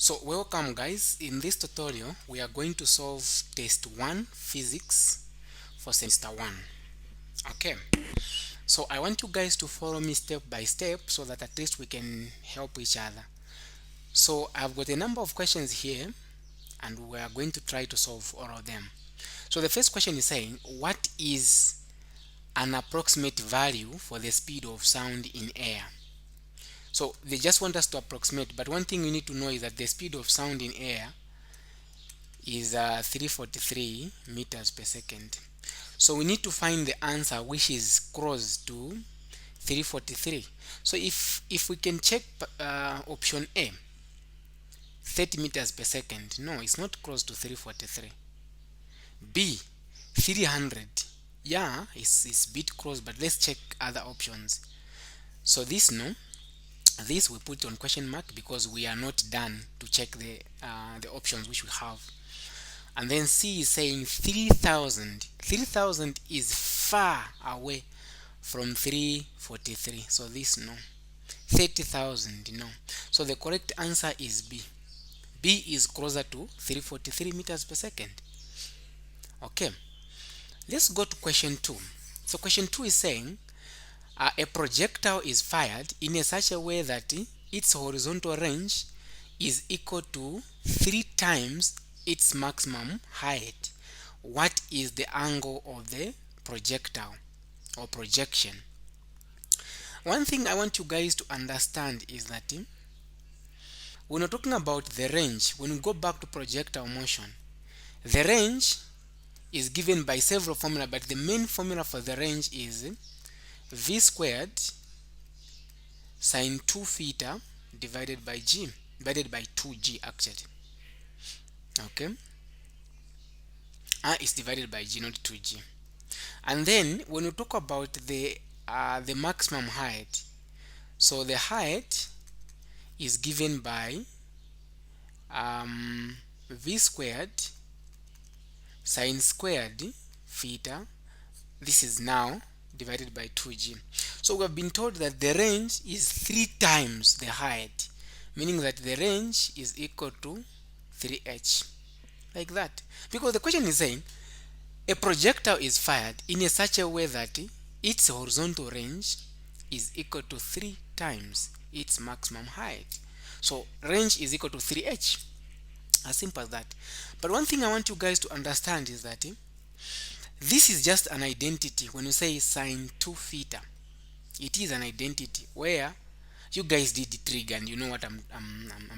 So welcome guys, in this tutorial we are going to solve test 1 physics for semester 1. Okay, so I want you guys to follow me step by step so that at least we can help each other. So I've got a number of questions here and we are going to try to solve all of them. So the first question is saying, what is an approximate value for the speed of sound in air? So they just want us to approximate, but one thing you need to know is that the speed of sound in air is 343 meters per second. So we need to find the answer which is close to 343. So if we can check option A, 30 meters per second, no, it's not close to 343. B, 300, yeah, it's a bit close, but let's check other options. So this, no, this we put on question mark because we are not done to check the options which we have. And then C is saying 3000. 3000 is far away from 343, so this, no. 30,000, no. So the correct answer is B. B is closer to 343 meters per second. Okay, let's go to question 2. So question 2 is saying a projectile is fired in such a way that its horizontal range is equal to 3 times its maximum height. What is the angle of the projectile or projection? One thing I want you guys to understand is that when we're talking about the range, when we go back to projectile motion, the range is given by several formula, but the main formula for the range is v squared sine 2 theta divided by g, divided by 2g actually. Okay, it's divided by g, not 2g. And then when we talk about the maximum height, so the height is given by v squared sine squared theta, this is now divided by 2g. So we have been told that the range is 3 times the height, meaning that the range is equal to 3h, like that. Because the question is saying a projectile is fired in such a way that its horizontal range is equal to 3 times its maximum height. So range is equal to 3h. As simple as that. But one thing I want you guys to understand is that this is just an identity. When you say sine 2 theta, it is an identity where you guys did the trig and you know what I'm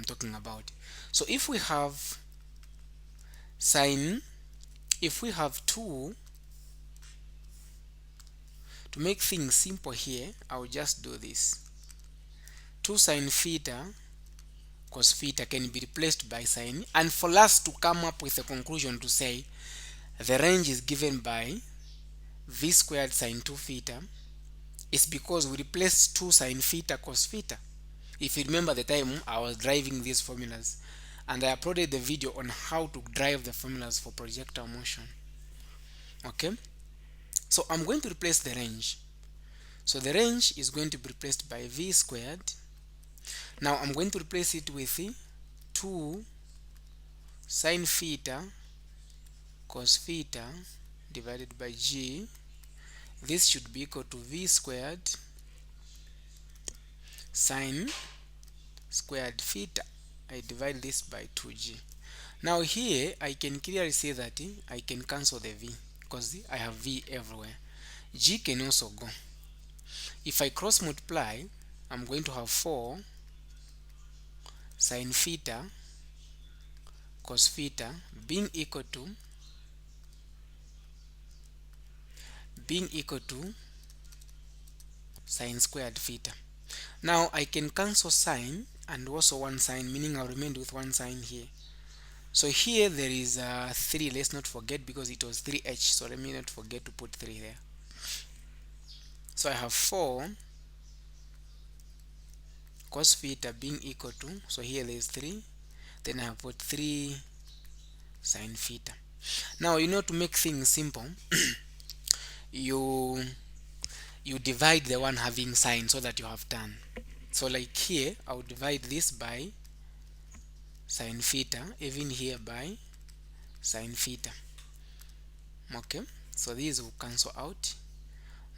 talking about. So if we have sine, if we have 2, to make things simple here, I'll just do this. 2 sine theta cos theta can be replaced by sine, and for us to come up with a conclusion to say the range is given by v squared sine 2 theta, is because we replaced 2 sine theta cos theta. If you remember the time I was driving these formulas, and I uploaded the video on how to drive the formulas for projectile motion. Okay, so I'm going to replace the range. So the range is going to be replaced by v squared. Now I'm going to replace it with 2 sine theta cos theta divided by g. This should be equal to v squared sine squared theta. I divide this by 2g. Now here I can clearly say that I can cancel the v because I have v everywhere. G can also go. If I cross multiply, I'm going to have 4 sine theta cos theta being equal to sine squared theta. Now I can cancel sine and also one sine, meaning I'll remain with one sine here. So here there is 3, let's not forget because it was 3h, so let me not forget to put 3 there. So I have 4 cos theta being equal to, so here there is 3, then I have put 3 sine theta. Now you know, to make things simple you divide the one having sine so that you have tan. So like here I'll divide this by sine theta, even here by sine theta. Okay, so these will cancel out.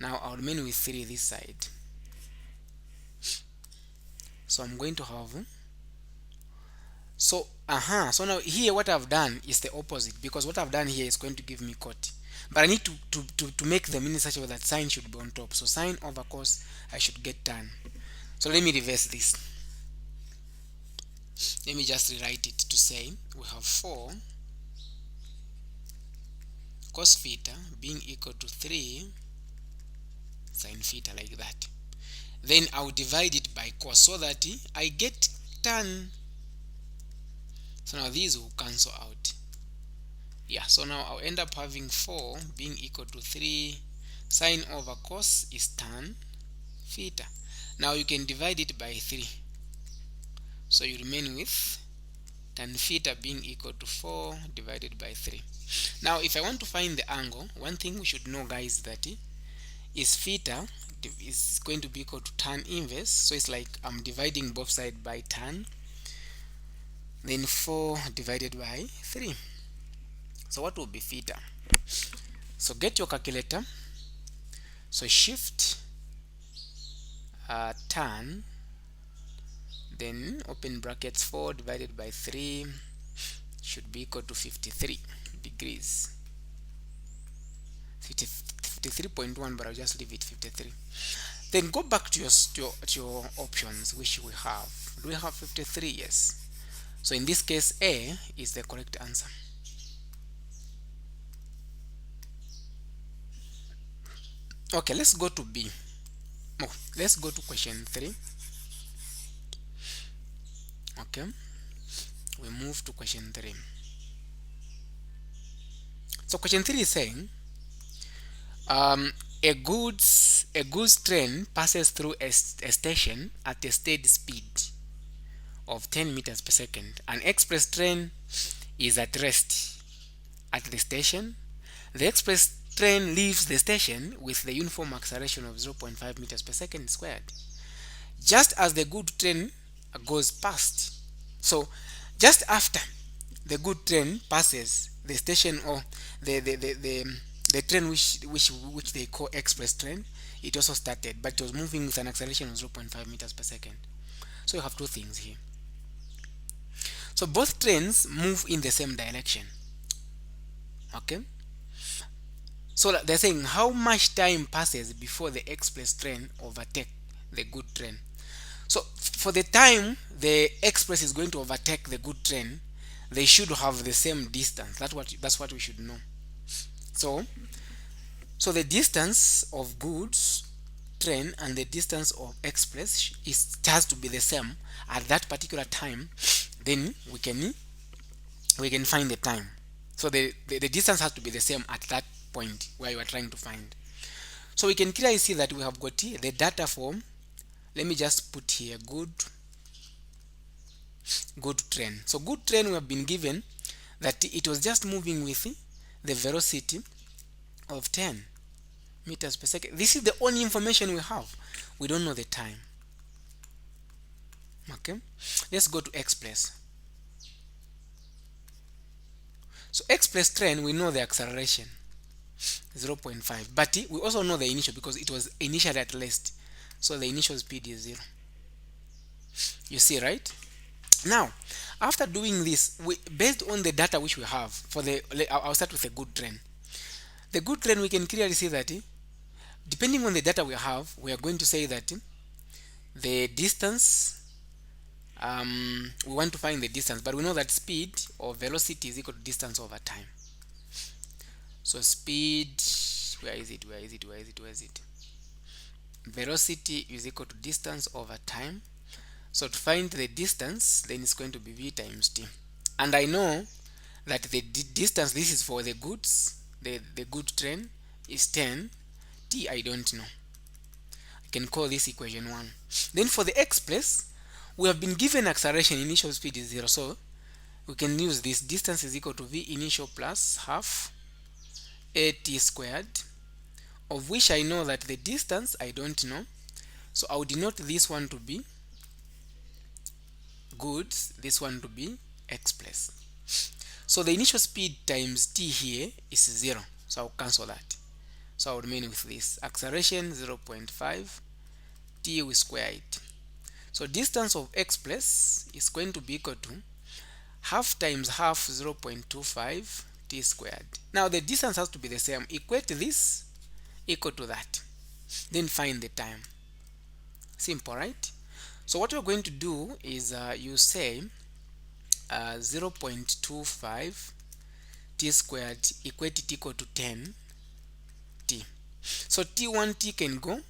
Now I'll remain with 3 this side. So I'm going to have, so now here what I've done is the opposite, because what I've done here is going to give me cot, but I need to make them in such a way that sine should be on top. So sine over cos, I should get tan. So let me reverse this. Let me just rewrite it to say we have 4 cos theta being equal to 3 sine theta, like that. Then I'll divide it by cos so that I get tan. So now these will cancel out. Yeah, so now I'll end up having 4 being equal to 3 sine over cos is tan theta. Now you can divide it by 3. So you remain with tan theta being equal to 4 divided by 3. Now if I want to find the angle, one thing we should know, guys, that is theta is going to be equal to tan inverse. So it's like I'm dividing both sides by tan, then 4 divided by 3. So what will be theta? So get your calculator. So shift tan, then open brackets, 4 divided by 3 should be equal to 53 degrees. 53.1, but I'll just leave it 53. Then go back to your options which we have. Do we have 53? Yes. So in this case, A is the correct answer. Okay, let's go to B. Oh, let's go to question 3. Okay, we move to question 3. So question 3 is saying a goods train passes through a station at a steady speed of 10 meters per second. An express train is at rest at the station. The express train leaves the station with the uniform acceleration of 0.5 meters per second squared, just as the good train goes past. So just after the good train passes the station, or the train which they call express train, it also started, but it was moving with an acceleration of 0.5 meters per second. So you have two things here. So both trains move in the same direction. Okay, so they're saying how much time passes before the express train overtake the good train. So for the time the express is going to overtake the good train, they should have the same distance. That's what we should know. So the distance of goods train and the distance of express has to be the same at that particular time. Then we can find the time. So the distance has to be the same at that point where you are trying to find. So we can clearly see that we have got the data form. Let me just put here good train. So good train, we have been given that it was just moving with the velocity of 10 meters per second. This is the only information we have. We don't know the time. Okay, let's go to express. So express train, we know the acceleration 0.5, but we also know the initial because it was initially at rest. So the initial speed is 0. You see, right? Now, after doing this, based on the data which we have for I'll start with a good train. The good train, we can clearly see that depending on the data we have, we are going to say that the distance, we want to find the distance, but we know that speed or velocity is equal to distance over time. So speed, where is it? Velocity is equal to distance over time. So to find the distance, then it's going to be v times t. And I know that the distance, this is for the goods, the good train, is 10. T I don't know. I can call this equation 1. Then for the express, we have been given acceleration, initial speed is 0. So we can use this. Distance is equal to v initial plus half a t squared, of which I know that the distance I don't know. So I will denote this one to be goods, this one to be x place. So the initial speed times t here is 0, so I'll cancel that. So I'll remain with this acceleration 0.5, t we square it. So distance of x place is going to be equal to half times half 0.25 t squared. Now the distance has to be the same. Equate this equal to that, then find the time. Simple, right? So what we're going to do is you say 0.25 t squared equate it equal to 10 t. So t1t can go,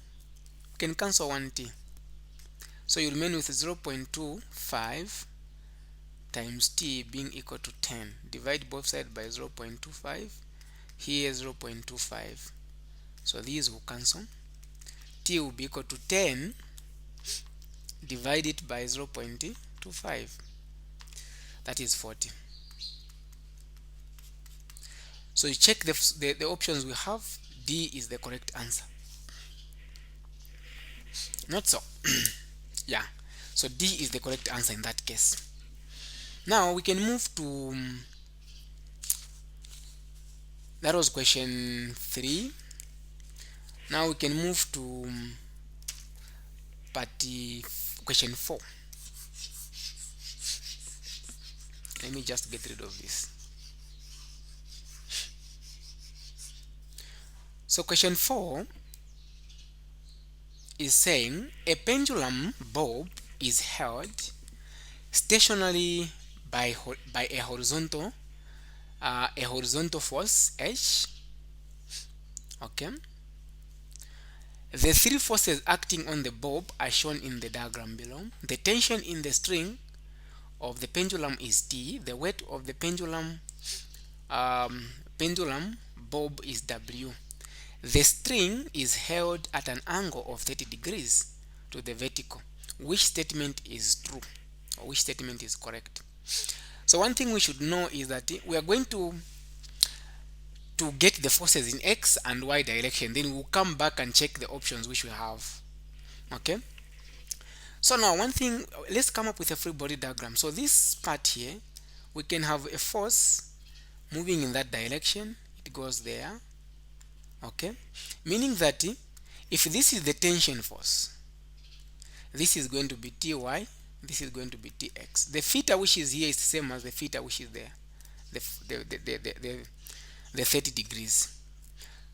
can cancel 1t. So you remain with 0.25 times t being equal to 10. Divide both sides by 0.25. Here 0.25. So these will cancel. T will be equal to 10 divided by 0.25. That is 40. So you check the options we have. D is the correct answer. Not so. Yeah. So D is the correct answer in that case. Now we can move to that was question 3. Now we can move to question 4. Let me just get rid of this. So question 4 is saying a pendulum bob is held stationary by a horizontal force H. Okay. The three forces acting on the bob are shown in the diagram below. The tension in the string of the pendulum is T. The weight of the pendulum bob is W. The string is held at an angle of 30 degrees to the vertical. Which statement is true, or which statement is correct? So one thing we should know is that we are going to get the forces in x and y direction, then we'll come back and check the options which we have. Okay, so now one thing, let's come up with a free body diagram. So this part here, we can have a force moving in that direction, it goes there. Okay, meaning that if this is the tension force, this is going to be Ty, this is going to be Tx. The theta which is here is the same as the theta which is there, the 30 degrees.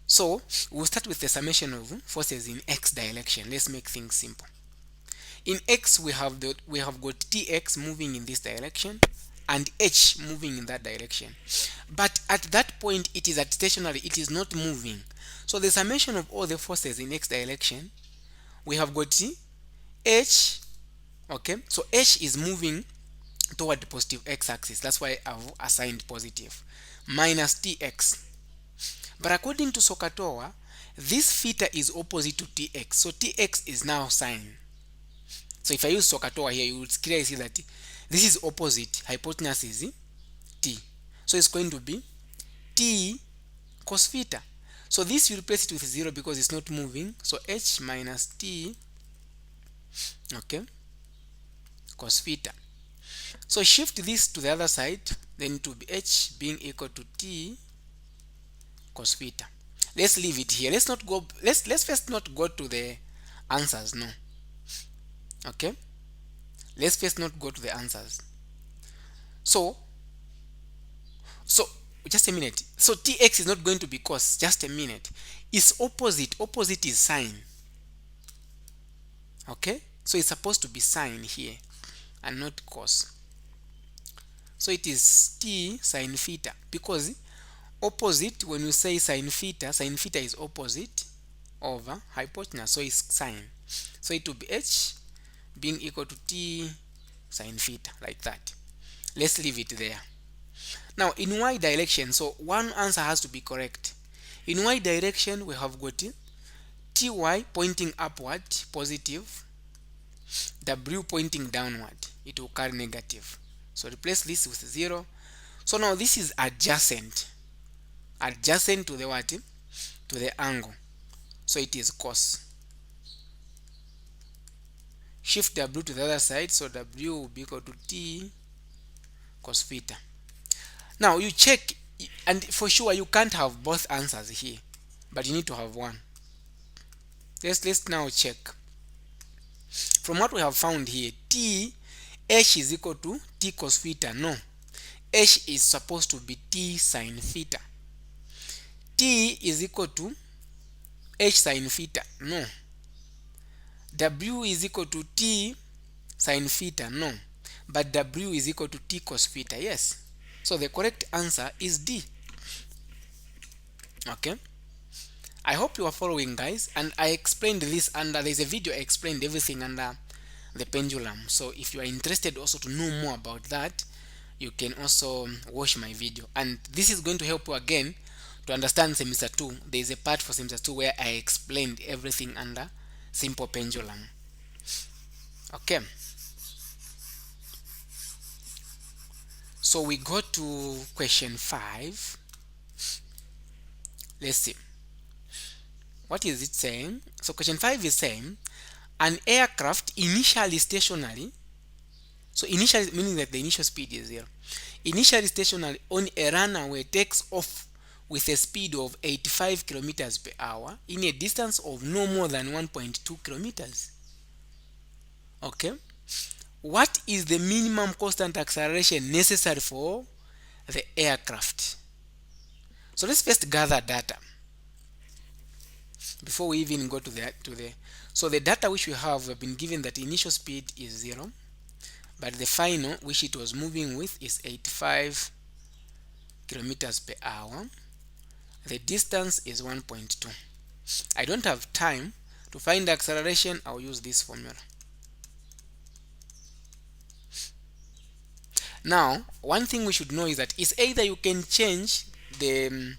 So we'll start with the summation of forces in x direction. Let's make things simple. In x we have got Tx moving in this direction and H moving in that direction. But at that point it is at stationary, it is not moving. So the summation of all the forces in x direction, we have got H. Okay, so H is moving toward the positive x-axis. That's why I've assigned positive, minus Tx. But according to Sokatoa, this theta is opposite to Tx. So Tx is now sine. So if I use Sokatoa here, you will clearly see that this is opposite, hypotenuse is T. So it's going to be T cos theta. So this you replace it with 0 because it's not moving. So H minus T, okay, cos theta. So shift this to the other side, then it will be H being equal to T cos theta. Let's leave it here. Let's not go, let's first not go to the answers. No. Okay, let's first not go to the answers. So just a minute. So Tx is not going to be cos. Just a minute. It's opposite. Opposite is sine. Okay, so it's supposed to be sine here and not cos. So it is T sine theta, because opposite, when you say sine theta is opposite over hypotenuse, so it's sine. So it will be H being equal to T sine theta, like that. Let's leave it there. Now in y direction, so one answer has to be correct. In y direction we have got Ty pointing upward, positive, W pointing downward, it will carry negative. So replace this with 0. So now this is adjacent to the what? To the angle. So it is cos. Shift W to the other side, so W will be equal to T cos theta. Now you check, and for sure you can't have both answers here, but you need to have one. Let's now check. From what we have found here, h is equal to t cos theta. No, h is supposed to be t sin theta. T is equal to h sin theta. No. W is equal to t sin theta. No. But W is equal to t cos theta. Yes. So the correct answer is D. Okay. I hope you are following, guys, and I explained this under, there's a video I explained everything under the pendulum. So if you are interested also to know more about that, you can also watch my video, and this is going to help you again to understand semester 2. There is a part for semester 2 where I explained everything under simple pendulum. Okay, so we go to question 5. Let's see, what is it saying? So question 5 is saying an aircraft initially stationary, so initially meaning that the initial speed is 0, initially stationary on a runway takes off with a speed of 85 kilometers per hour in a distance of no more than 1.2 kilometers. Okay, what is the minimum constant acceleration necessary for the aircraft? So let's first gather data before we even go to the so the data which we have been given that initial speed is 0, but the final which it was moving with is 85 kilometers per hour. The distance is 1.2. I don't have time to find the acceleration. I'll use this formula. Now, one thing we should know is that it's either you can change the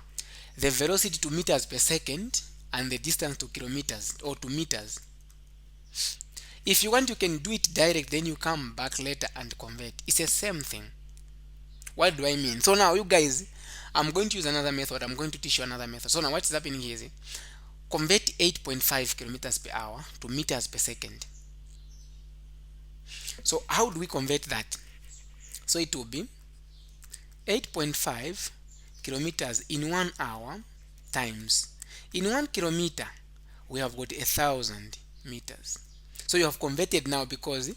velocity to meters per second and the distance to kilometers or to meters. If you want, you can do it direct, then you come back later and convert. It's the same thing. What do I mean? So now you guys, I'm going to use another method. I'm going to teach you another method. So now what is happening here is convert 8.5 kilometers per hour to meters per second. So how do we convert that? So it will be 8.5 kilometers in 1 hour times, in 1 kilometer we have got 1,000 meters. So you have converted now, because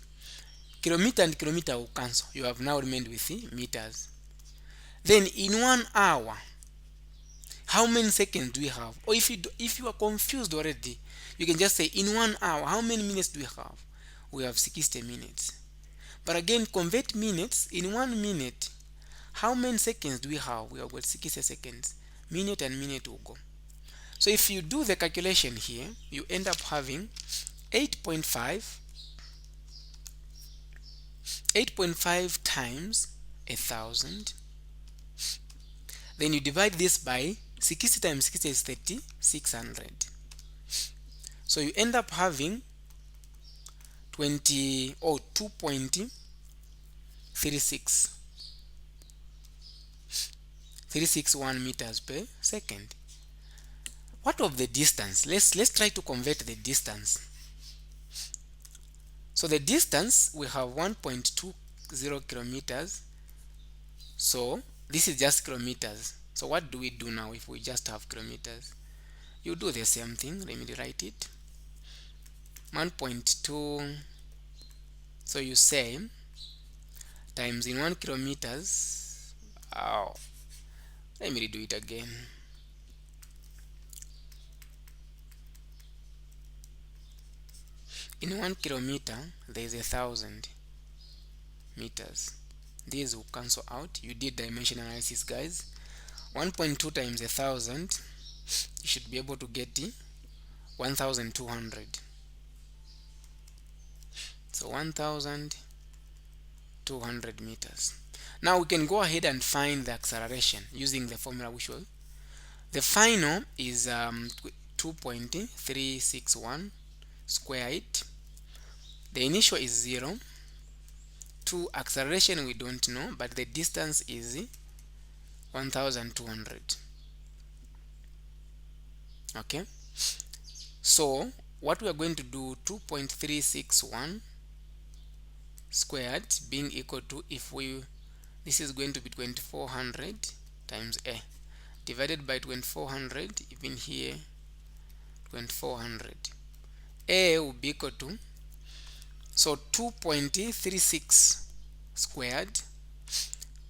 kilometer and kilometer will cancel. You have now remained with meters. Then in 1 hour, how many seconds do we have? Or if you are confused already, you can just say in 1 hour, how many minutes do we have? We have 60 minutes. But again, convert minutes. In 1 minute, how many seconds do we have? We have got 60 seconds. Minute and minute will go. So if you do the calculation here, you end up having 8.5 times 1,000. Then you divide this by 60 times 60 is 3,600. So you end up having 2.361 meters per second. What of the distance? Let's try to convert the distance. So the distance, we have 1.20 kilometers. So this is just kilometers. So what do we do now if we just have kilometers? You do the same thing. Let me write it. 1.2. So you say times in 1 kilometers. Oh, let me redo it again. In 1 kilometer, there is 1,000 meters. These will cancel out. You did dimension analysis, guys. 1.2 times 1,000, you should be able to get 1,200. So 1,200 meters. Now we can go ahead and find the acceleration using the formula we showed. The final is 2.361 square it. The initial is 0. To acceleration we don't know, but the distance is 1,200. Okay, so what we are going to do, 2.361 squared being equal to, if we This is going to be 2400 times A divided by 2400, even here 2400. A will be equal to, so 2.36 squared,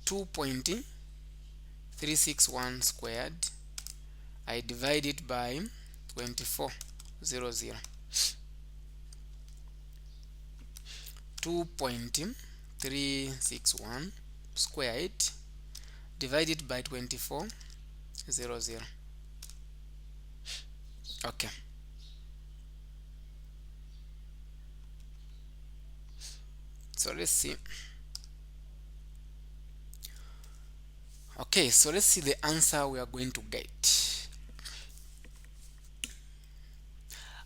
2.361 squared, I divide it by 2400. 2.361 squared divided by 2400. Okay. So let's see. Okay, so let's see the answer we are going to get.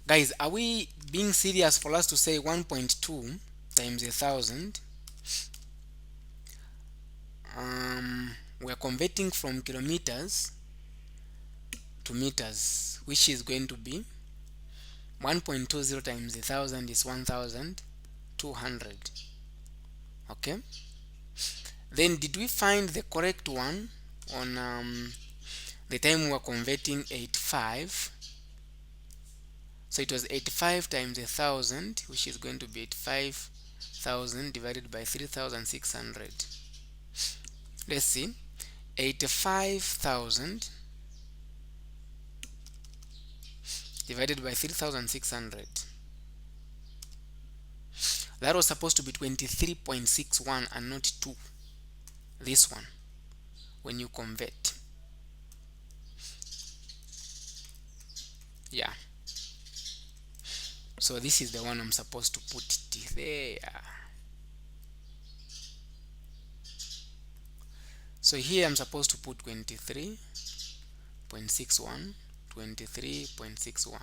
Guys, are we being serious for us to say 1.2 times 1000? We are converting from kilometers to meters, which is going to be 1.20 times 1000 is 1200. Okay, then did we find the correct one on the time we were converting 85? So it was 85 times 1000, which is going to be 85,000 divided by 3600. Let's see, 85,000 divided by 3600. That was supposed to be 23.61 and not 2. This one, when you convert. Yeah. So this is the one I'm supposed to put it there. So here I'm supposed to put 23.61, 23.61.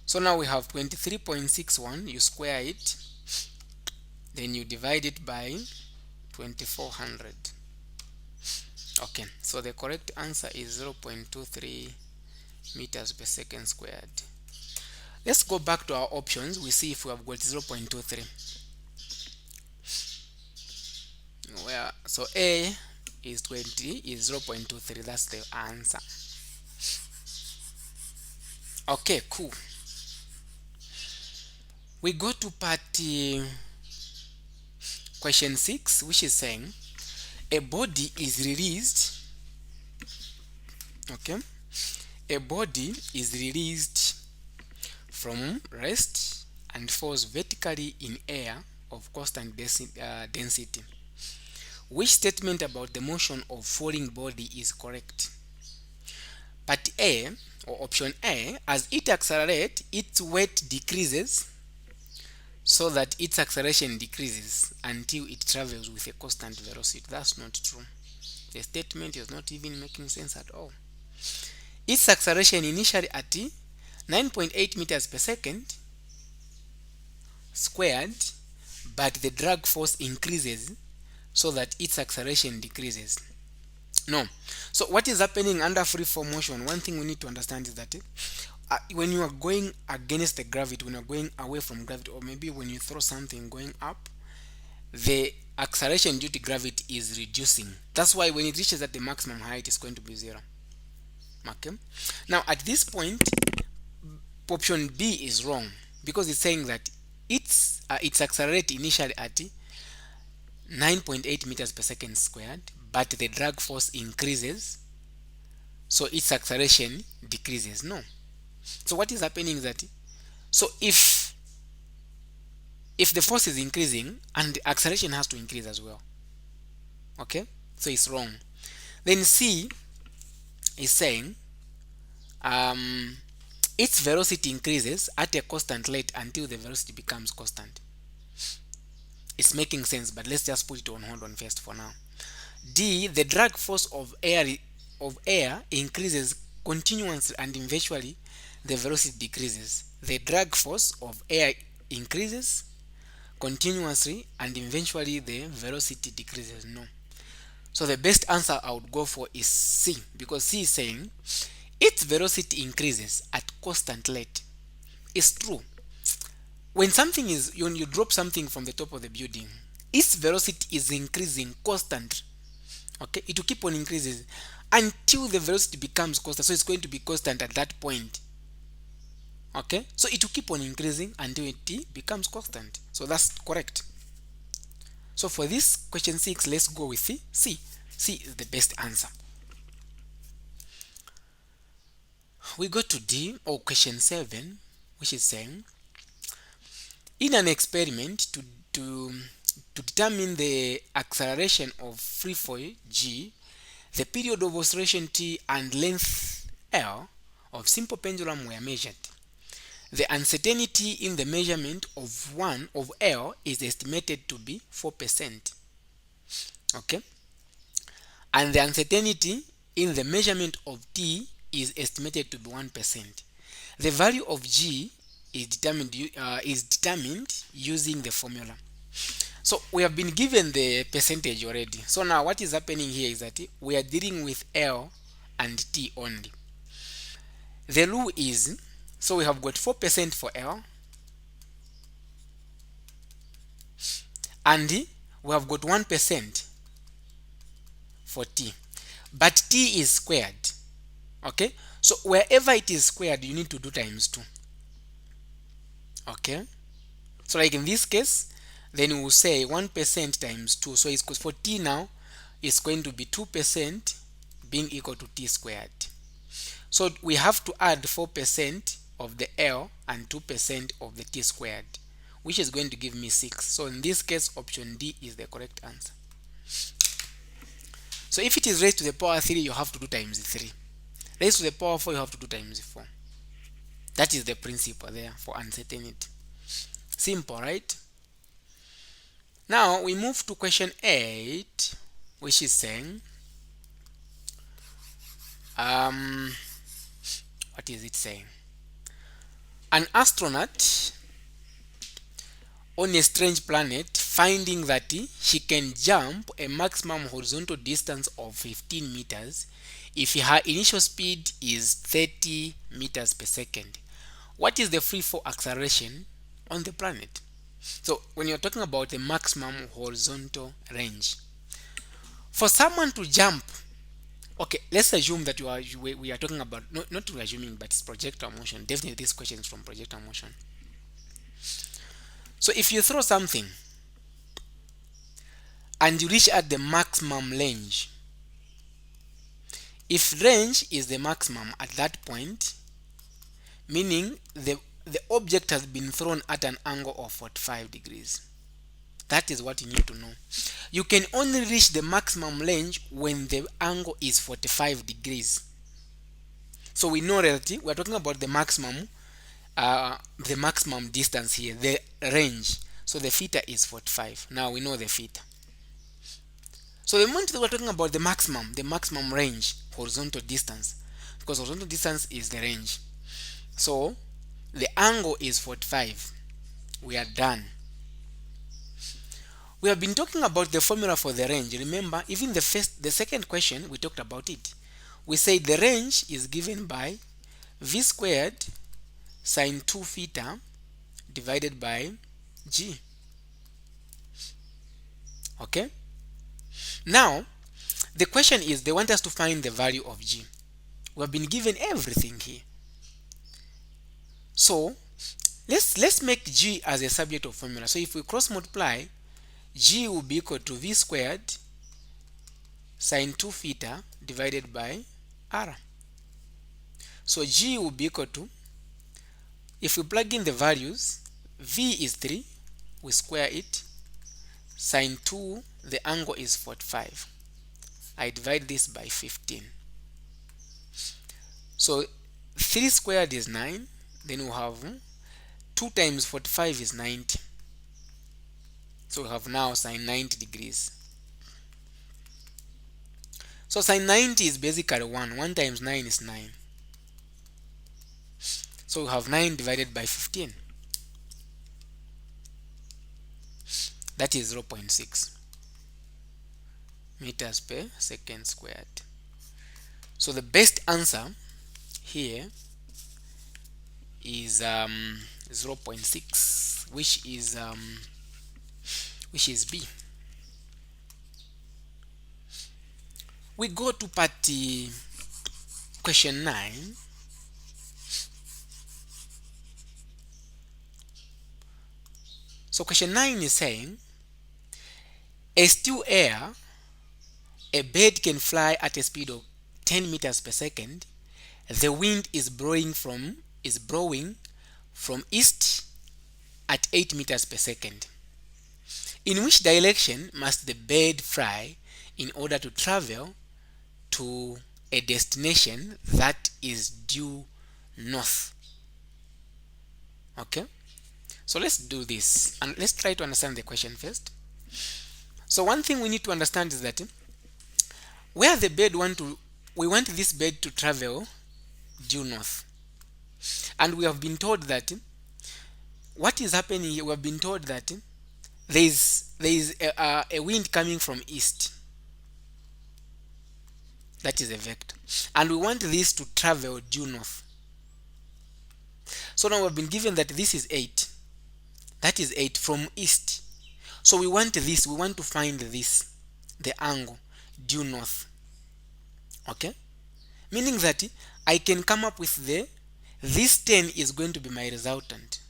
So now we have 23.61, you square it, then you divide it by 2400. Okay, so the correct answer is 0.23 meters per second squared. Let's go back to our options. We see if we have got 0.23. Well, so A is 20 is 0.23. That's the answer. Okay, cool. We go to part question 6, which is saying a body is released. Okay, a body is released from rest and falls vertically in air of constant density. Which statement about the motion of falling body is correct? Part A, or option A, as it accelerates, its weight decreases so that its acceleration decreases until it travels with a constant velocity. That's not true. The statement is not even making sense at all. Its acceleration initially at 9.8 meters per second squared, but the drag force increases so that its acceleration decreases. No. So what is happening under free fall motion? One thing we need to understand is that when you are going against the gravity, when you are going away from gravity, or maybe when you throw something going up, the acceleration due to gravity is reducing. That's why when it reaches at the maximum height, it's going to be 0. Okay. Now at this point, option B is wrong because it's saying that it's accelerates initially at 9.8 meters per second squared, but the drag force increases, so its acceleration decreases. No. So what is happening is that, so if the force is increasing, and the acceleration has to increase as well. Okay, so it's wrong. Then C is saying its velocity increases at a constant rate until the velocity becomes constant. It's making sense, but let's just put it on hold on first for now. D, the drag force of air increases continuously and eventually the velocity decreases. The drag force of air increases continuously and eventually the velocity decreases. No. So the best answer I would go for is C, because C is saying its velocity increases at constant rate. It's true. When you drop something from the top of the building, its velocity is increasing constant. Okay, it will keep on increasing until the velocity becomes constant. So it's going to be constant at that point. Okay, so it will keep on increasing until it becomes constant. So that's correct. So for this question 6, let's go with C. C is the best answer. We go to D, or question 7, which is saying, in an experiment to determine the acceleration of free fall G, the period of oscillation T, and length L of simple pendulum were measured. The uncertainty in the measurement of one of L is estimated to be 4%. Okay, and the uncertainty in the measurement of T is estimated to be 1%. The value of G is determined using the formula. So we have been given the percentage already. So now what is happening here is that we are dealing with L and T only. The rule is, so we have got 4% for L, and we have got 1% for T, but T is squared. Okay, so wherever it is squared, you need to do times 2. Okay, so like in this case, then we will say 1% times 2. So it's for T now, it's going to be 2% being equal to T squared. So we have to add 4% of the L and 2% of the T squared, which is going to give me 6. So in this case, option D is the correct answer. So if it is raised to the power 3, you have to do times 3. Raised to the power 4, you have to do times 4. That is the principle there for uncertainty. Simple, right? Now we move to question 8, which is saying, what is it saying? An astronaut on a strange planet, finding that she can jump a maximum horizontal distance of 15 meters if her initial speed is 30 meters per second. What is the free fall acceleration on the planet? So when you're talking about the maximum horizontal range, for someone to jump, okay, let's assume that we are talking about, not assuming, but it's projectile motion. Definitely this question is from projectile motion. So if you throw something and you reach at the maximum range, if range is the maximum at that point, meaning the object has been thrown at an angle of 45 degrees. That is what you need to know. You can only reach the maximum range when the angle is 45 degrees. So we know that we are talking about the maximum distance here, the range. So the theta is 45. Now we know the theta. So the moment that we're talking about the maximum range, horizontal distance, because horizontal distance is the range. So the angle is 45. We are done. We have been talking about the formula for the range. Remember, even the second question, we talked about it. We say the range is given by v squared sine 2 theta divided by g. Okay? Now, the question is, they want us to find the value of g. We have been given everything here. So, let's make g as a subject of formula. So if we cross multiply, g will be equal to v squared sine 2 theta divided by r. So g will be equal to, if we plug in the values, v is 3, we square it, sine 2, the angle is 45. I divide this by 15. So 3 squared is 9, then we have 2 times 45 is 90. So we have now sine 90 degrees. So sine 90 is basically 1. 1 times 9 is 9. So we have 9 divided by 15. That is 0.6 meters per second squared. So the best answer here is 0.6, which is B. We go to part question 9. So question 9 is saying a still air, a bird can fly at a speed of 10 meters per second. The wind is blowing from east at 8 meters per second. In which direction must the bird fly in order to travel to a destination that is due north? Okay, so let's do this and let's try to understand the question first. So one thing we need to understand is that where the bird we want this bird to travel due north, and we have been told that what is happening here. We have been told that there is a wind coming from east. That is a vector, and we want this to travel due north. So now we've been given that this is 8. That is 8 from east. So we want this. We want to find this, the angle due north. Okay, meaning that I can come up with this 10 is going to be my resultant.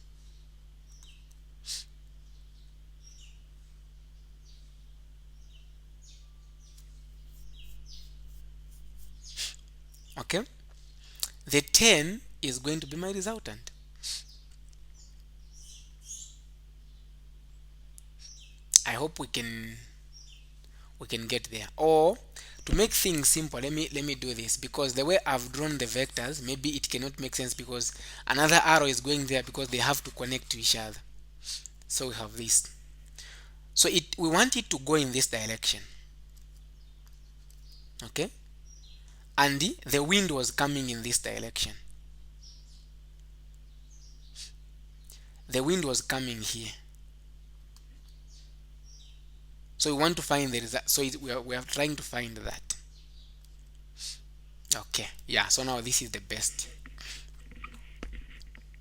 Okay, the 10 is going to be my resultant. I hope we can get there. Or to make things simple, let me do this, because the way I've drawn the vectors, maybe it cannot make sense because another arrow is going there because they have to connect to each other. So we have this. So we want it to go in this direction. Okay, and the wind was coming in this direction. The wind was coming here. So we want to find the result. So we are trying to find that. Okay, yeah. So now this is the best.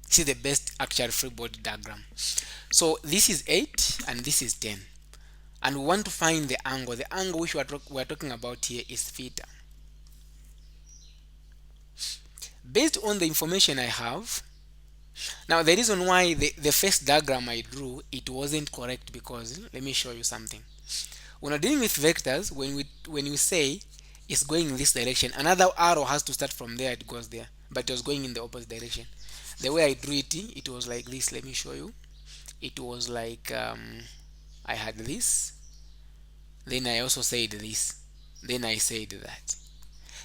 This is the best actual free body diagram. So this is 8 and this is 10, and we want to find the angle. The angle which we are talking about here is theta. Based on the information I have, now the reason why the first diagram I drew, it wasn't correct, because let me show you something. When we're dealing with vectors, when we say it's going in this direction, another arrow has to start from there. It goes there, but it was going in the opposite direction. The way I drew it, it was like this. Let me show you. It was like I had this, then I also said this, then I said that.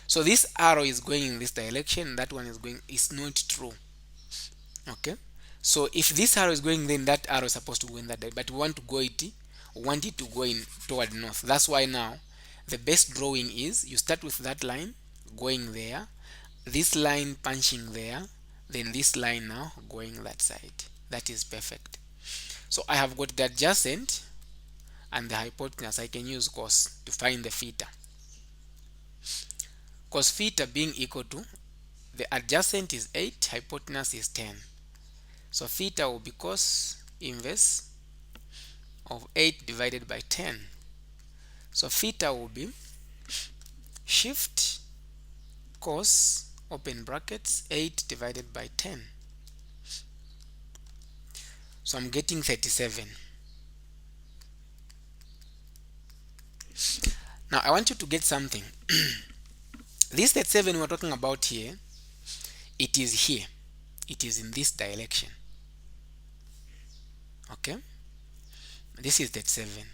So this arrow is going in this direction, that one is not true. Okay, so if this arrow is going, then that arrow is supposed to go in that direction, but we want it to go in toward north. That's why now the best drawing is you start with that line going there, this line punching there, then this line now going that side. That is perfect. So I have got the adjacent and the hypotenuse. I can use cos to find the theta. Cos theta being equal to, the adjacent is 8, hypotenuse is 10. So theta will be cos inverse of 8 divided by 10. So theta will be shift cos open brackets 8 divided by 10. So I'm getting 37. Now I want you to get something. This 37 we're talking about here, it is here. It is in this direction. Okay, this is 37.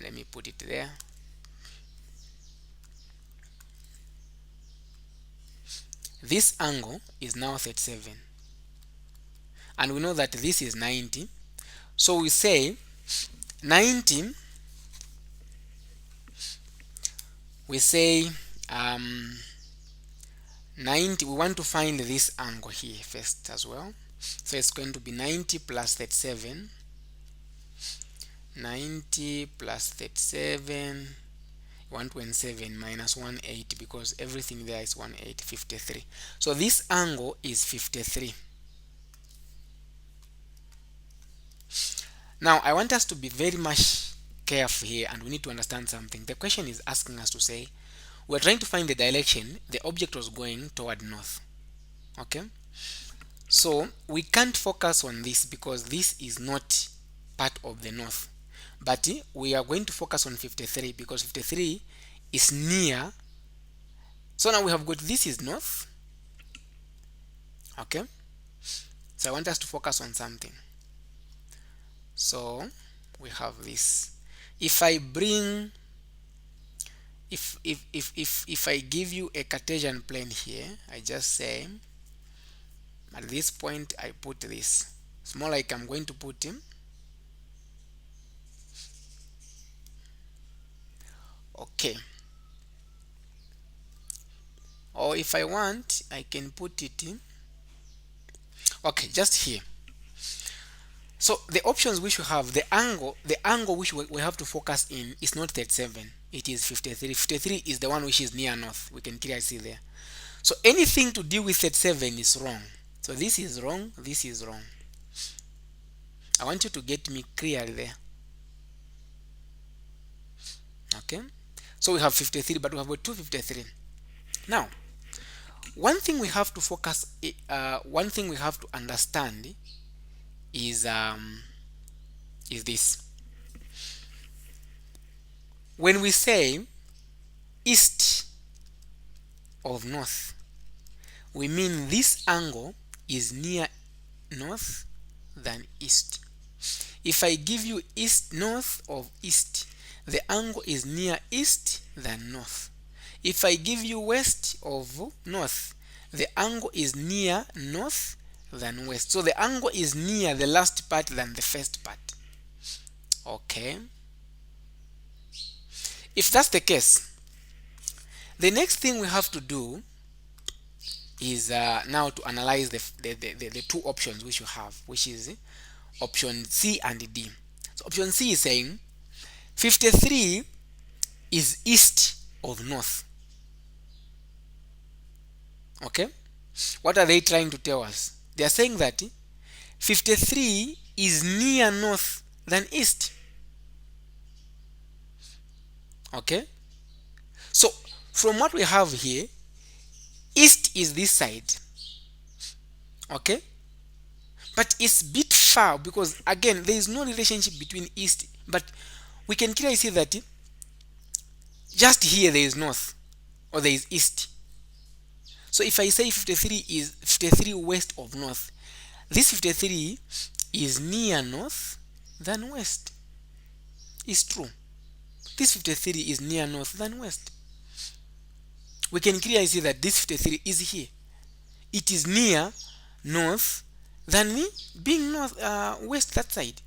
Let me put it there. This angle is now 37, and we know that this is 90. So we say 90, we say 90, we want to find this angle here first as well. So it's going to be 90 plus 37. 90 plus 37, 127 minus 180, because everything there is 180, 53. So this angle is 53. Now I want us to be very much careful here, and we need to understand something. The question is asking us to say we're trying to find the direction the object was going toward north. Okay, so we can't focus on this because this is not part of the north, but we are going to focus on 53 because 53 is near. So now we have got this is north. Okay, so I want us to focus on something. So we have this. If I bring, if I give you a Cartesian plane here, I just say at this point I put this. It's more like I'm going to put him. Okay. Or if I want, I can put it in. Okay, just here. So the options which we have, the angle which we have to focus in is not 37, it is 53. 53 is the one which is near north. We can clearly see there. So anything to do with 37 is wrong. So this is wrong, this is wrong. I want you to get me clearly there. Okay, so we have 53, but we have got 253. Now, one thing we have to focus, one thing we have to understand is this. When we say east of north, we mean this angle is near north than east. If I give you east north of east, the angle is near east than north. If I give you west of north, the angle is near north than west. So the angle is near the last part than the first part. Okay. If that's the case, the next thing we have to do is now to analyze the two options which you have, which is option C and D. So option C is saying 53 is east of north. Okay, what are they trying to tell us? They are saying that 53 is near north than east. Okay, so from what we have here, east is this side. Okay, but it's a bit far because again there is no relationship between east, but we can clearly see that just here there is north or there is east. So if I say 53 is 53 west of north, this 53 is near north than west. It's true. This 53 is near north than west. We can clearly see that this 53 is here. It is near north than me being north west that side.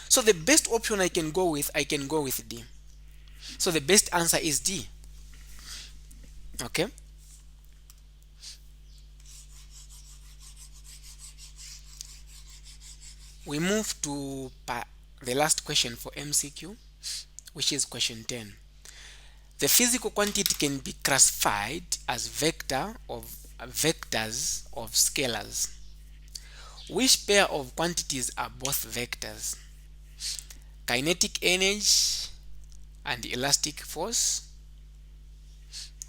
So the best option I can go with D. So the best answer is D. Okay. We move to the last question for MCQ, which is question 10. The physical quantity can be classified as vectors of scalars. Which pair of quantities are both vectors? Kinetic energy and elastic force.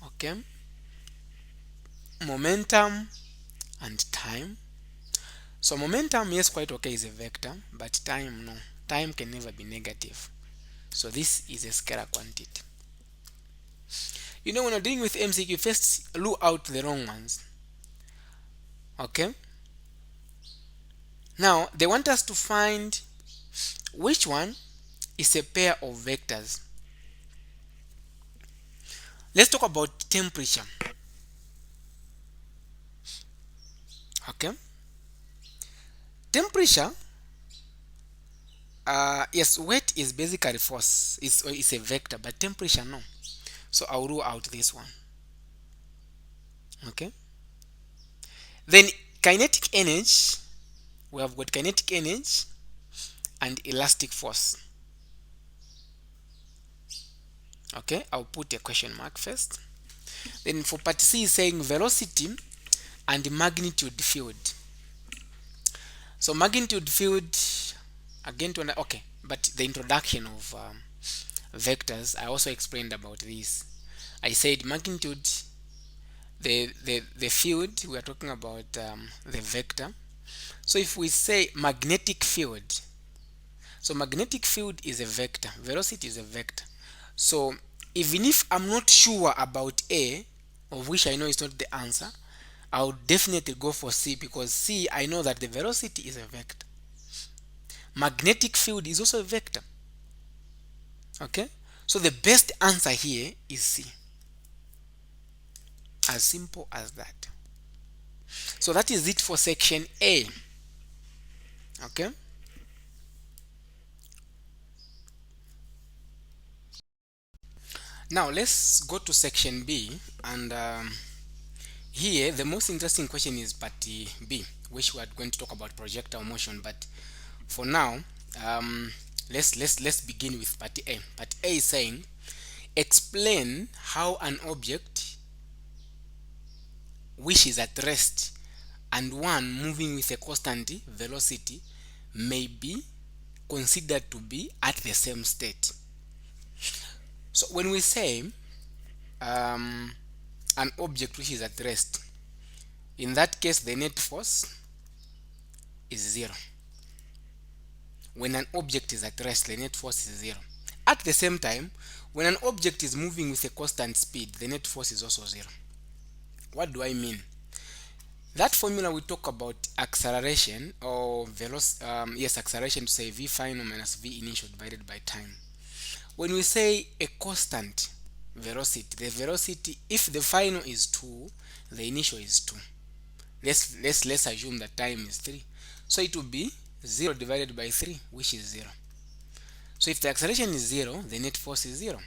Okay. Momentum and time. So momentum, yes, quite okay, is a vector, but time, no. Time can never be negative. So this is a scalar quantity. You know, when you're dealing with MCQ, first rule out the wrong ones. Okay. Now they want us to find which one is a pair of vectors. Let's talk about temperature. Okay. Temperature, yes, weight is basically force. It's a vector, but temperature, no. So I'll rule out this one. Okay. Then kinetic energy, we have got kinetic energy and elastic force. Okay, I'll put a question mark first. Then for part C is saying velocity and magnitude field. So magnitude field, again, okay, but the introduction of vectors, I also explained about this. I said magnitude, the field, we are talking about the vector. So if we say magnetic field, so magnetic field is a vector, velocity is a vector. So even if I'm not sure about A, of which I know is not the answer, I'll definitely go for C, because C, I know that the velocity is a vector. Magnetic field is also a vector. Okay? So the best answer here is C. As simple as that. So that is it for section A. Okay? Now let's go to section B, and here the most interesting question is part B, which we are going to talk about projectile motion. But for now, um, let's begin with part A. Part A is saying, explain how an object which is at rest and one moving with a constant velocity may be considered to be at the same state. So when we say um, an object which is at rest, in that case the net force is zero. When an object is at rest, the net force is zero. At the same time, when an object is moving with a constant speed, the net force is also zero. What do I mean? That formula we talk about acceleration or velocity, yes, acceleration, to say v final minus v initial divided by time. When we say a constant velocity, the velocity, if the final is 2, the initial is 2. Let's assume that time is 3. So it will be 0 divided by 3, which is 0. So if the acceleration is 0, the net force is 0.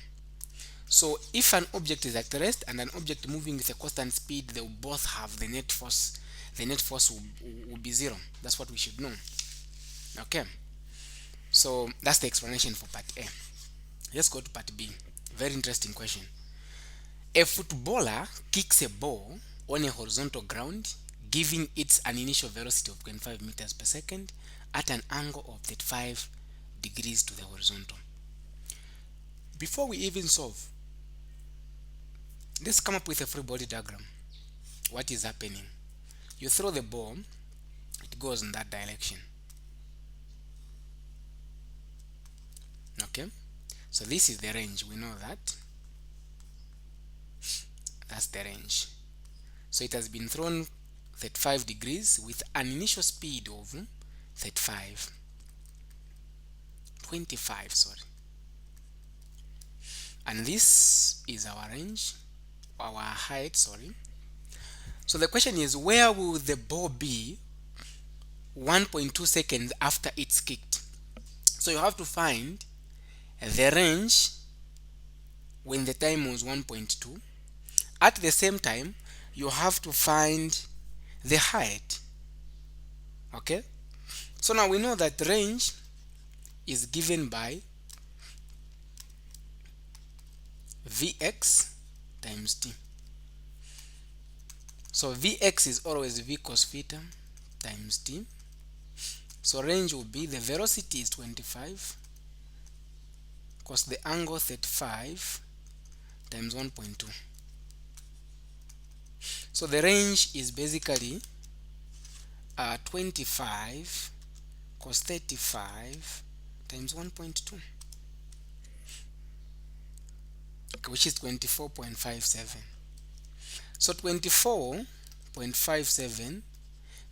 So if an object is at rest and an object moving with a constant speed, they will both have the net force. The net force will be 0. That's what we should know. Okay. So that's the explanation for part A. Let's go to part B. Very interesting question. A footballer kicks a ball on a horizontal ground, giving it an initial velocity of 25 meters per second at an angle of 35 degrees to the horizontal. Before we even solve, let's come up with a free body diagram. What is happening? You throw the ball, it goes in that direction. Okay? So this is the range, we know that. That's the range. So it has been thrown 35 degrees with an initial speed of 25, sorry. And this is our range, our height, sorry. So the question is, where will the ball be 1.2 seconds after it's kicked? So you have to find the range when the time was 1.2. At the same time, you have to find the height. Okay? So now we know that range is given by Vx times t. So Vx is always V cos theta times t. So range will be, the velocity is 25 cos the angle 35 times 1.2. So the range is basically 25 cos 35 times 1.2, which is 24.57. So 24.57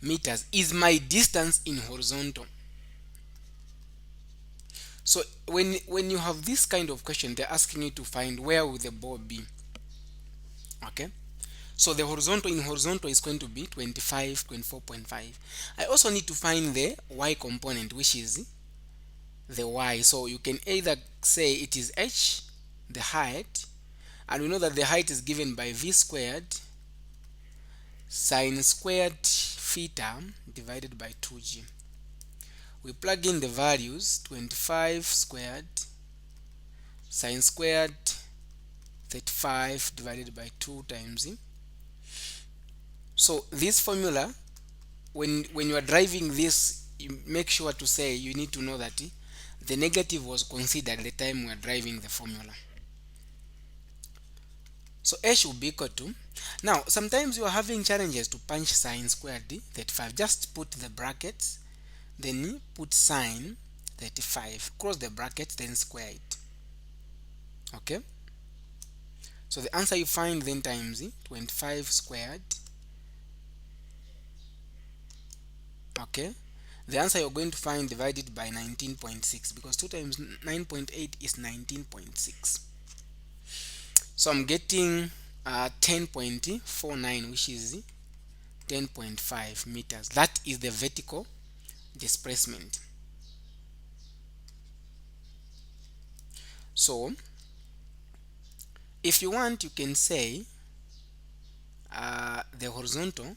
meters is my distance in horizontal. So when you have this kind of question, they're asking you to find where will the ball be. Okay? So the horizontal, in horizontal, is going to be 24.5. I also need to find the y component, which is the y. So you can either say it is h, the height, and we know that the height is given by v squared sine squared theta divided by 2g. We plug in the values, 25 squared sine squared 35 divided by 2 times. So this formula, when you are driving this, you make sure to say, you need to know that the negative was considered the time we are driving the formula. So a should be equal to, now sometimes you are having challenges to punch sine squared 35. Just put the brackets, then put sine 35, close the brackets, then square it. Okay, so the answer you find then times 25 squared. Okay, the answer you're going to find divided by 19.6, because 2 times 9.8 is 19.6. So I'm getting 10.49, which is 10.5 meters. That is the vertical displacement. So if you want, you can say the horizontal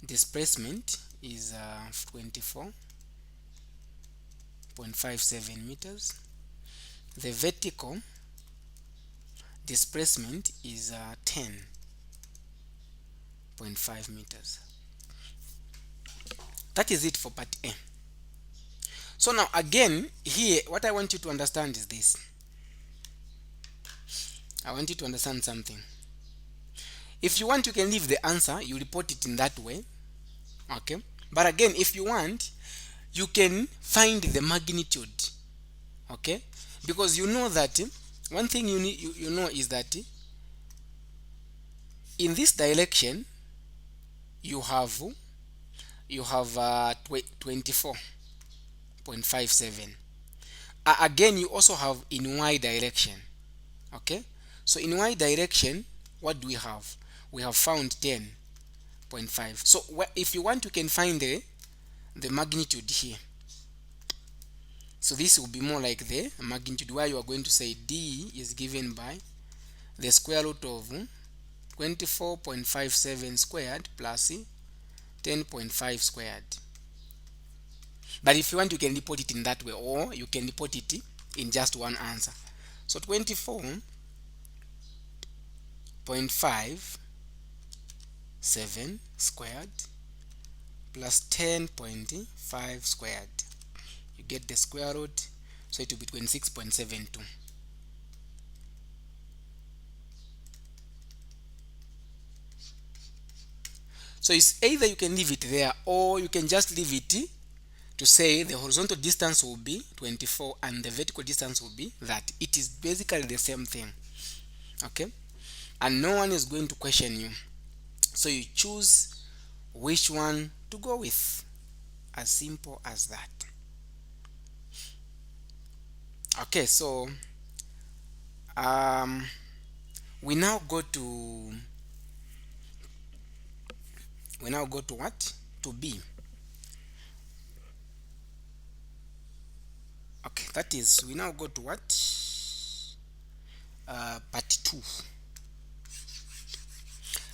displacement is 24.57 meters. The vertical displacement is 10.5 meters. That is it for part A. So now again, here what I want you to understand is this. I want you to understand something. If you want, you can leave the answer, you report it in that way. Okay, but again, if you want, you can find the magnitude. Okay, because you know that one thing you need, you know, is that in this direction you have 24.57. Again, you also have in y direction. Okay, so in y direction, what do we have? We have found 10.5. so if you want, you can find the magnitude here. So this will be more like the magnitude, where you are going to say d is given by the square root of 24.57 squared plus 10.5 squared. But if you want, you can report it in that way, or you can report it in just one answer. So 24.57 squared plus 10.5 squared. You get the square root, so it will be 26.72. So it's either you can leave it there, or you can just leave it to say the horizontal distance will be 24 and the vertical distance will be that. It is basically the same thing. Okay, and no one is going to question you, so you choose which one to go with. As simple as that. Okay, so we now go to what? To B. Okay, that is, we now go to what? Part 2.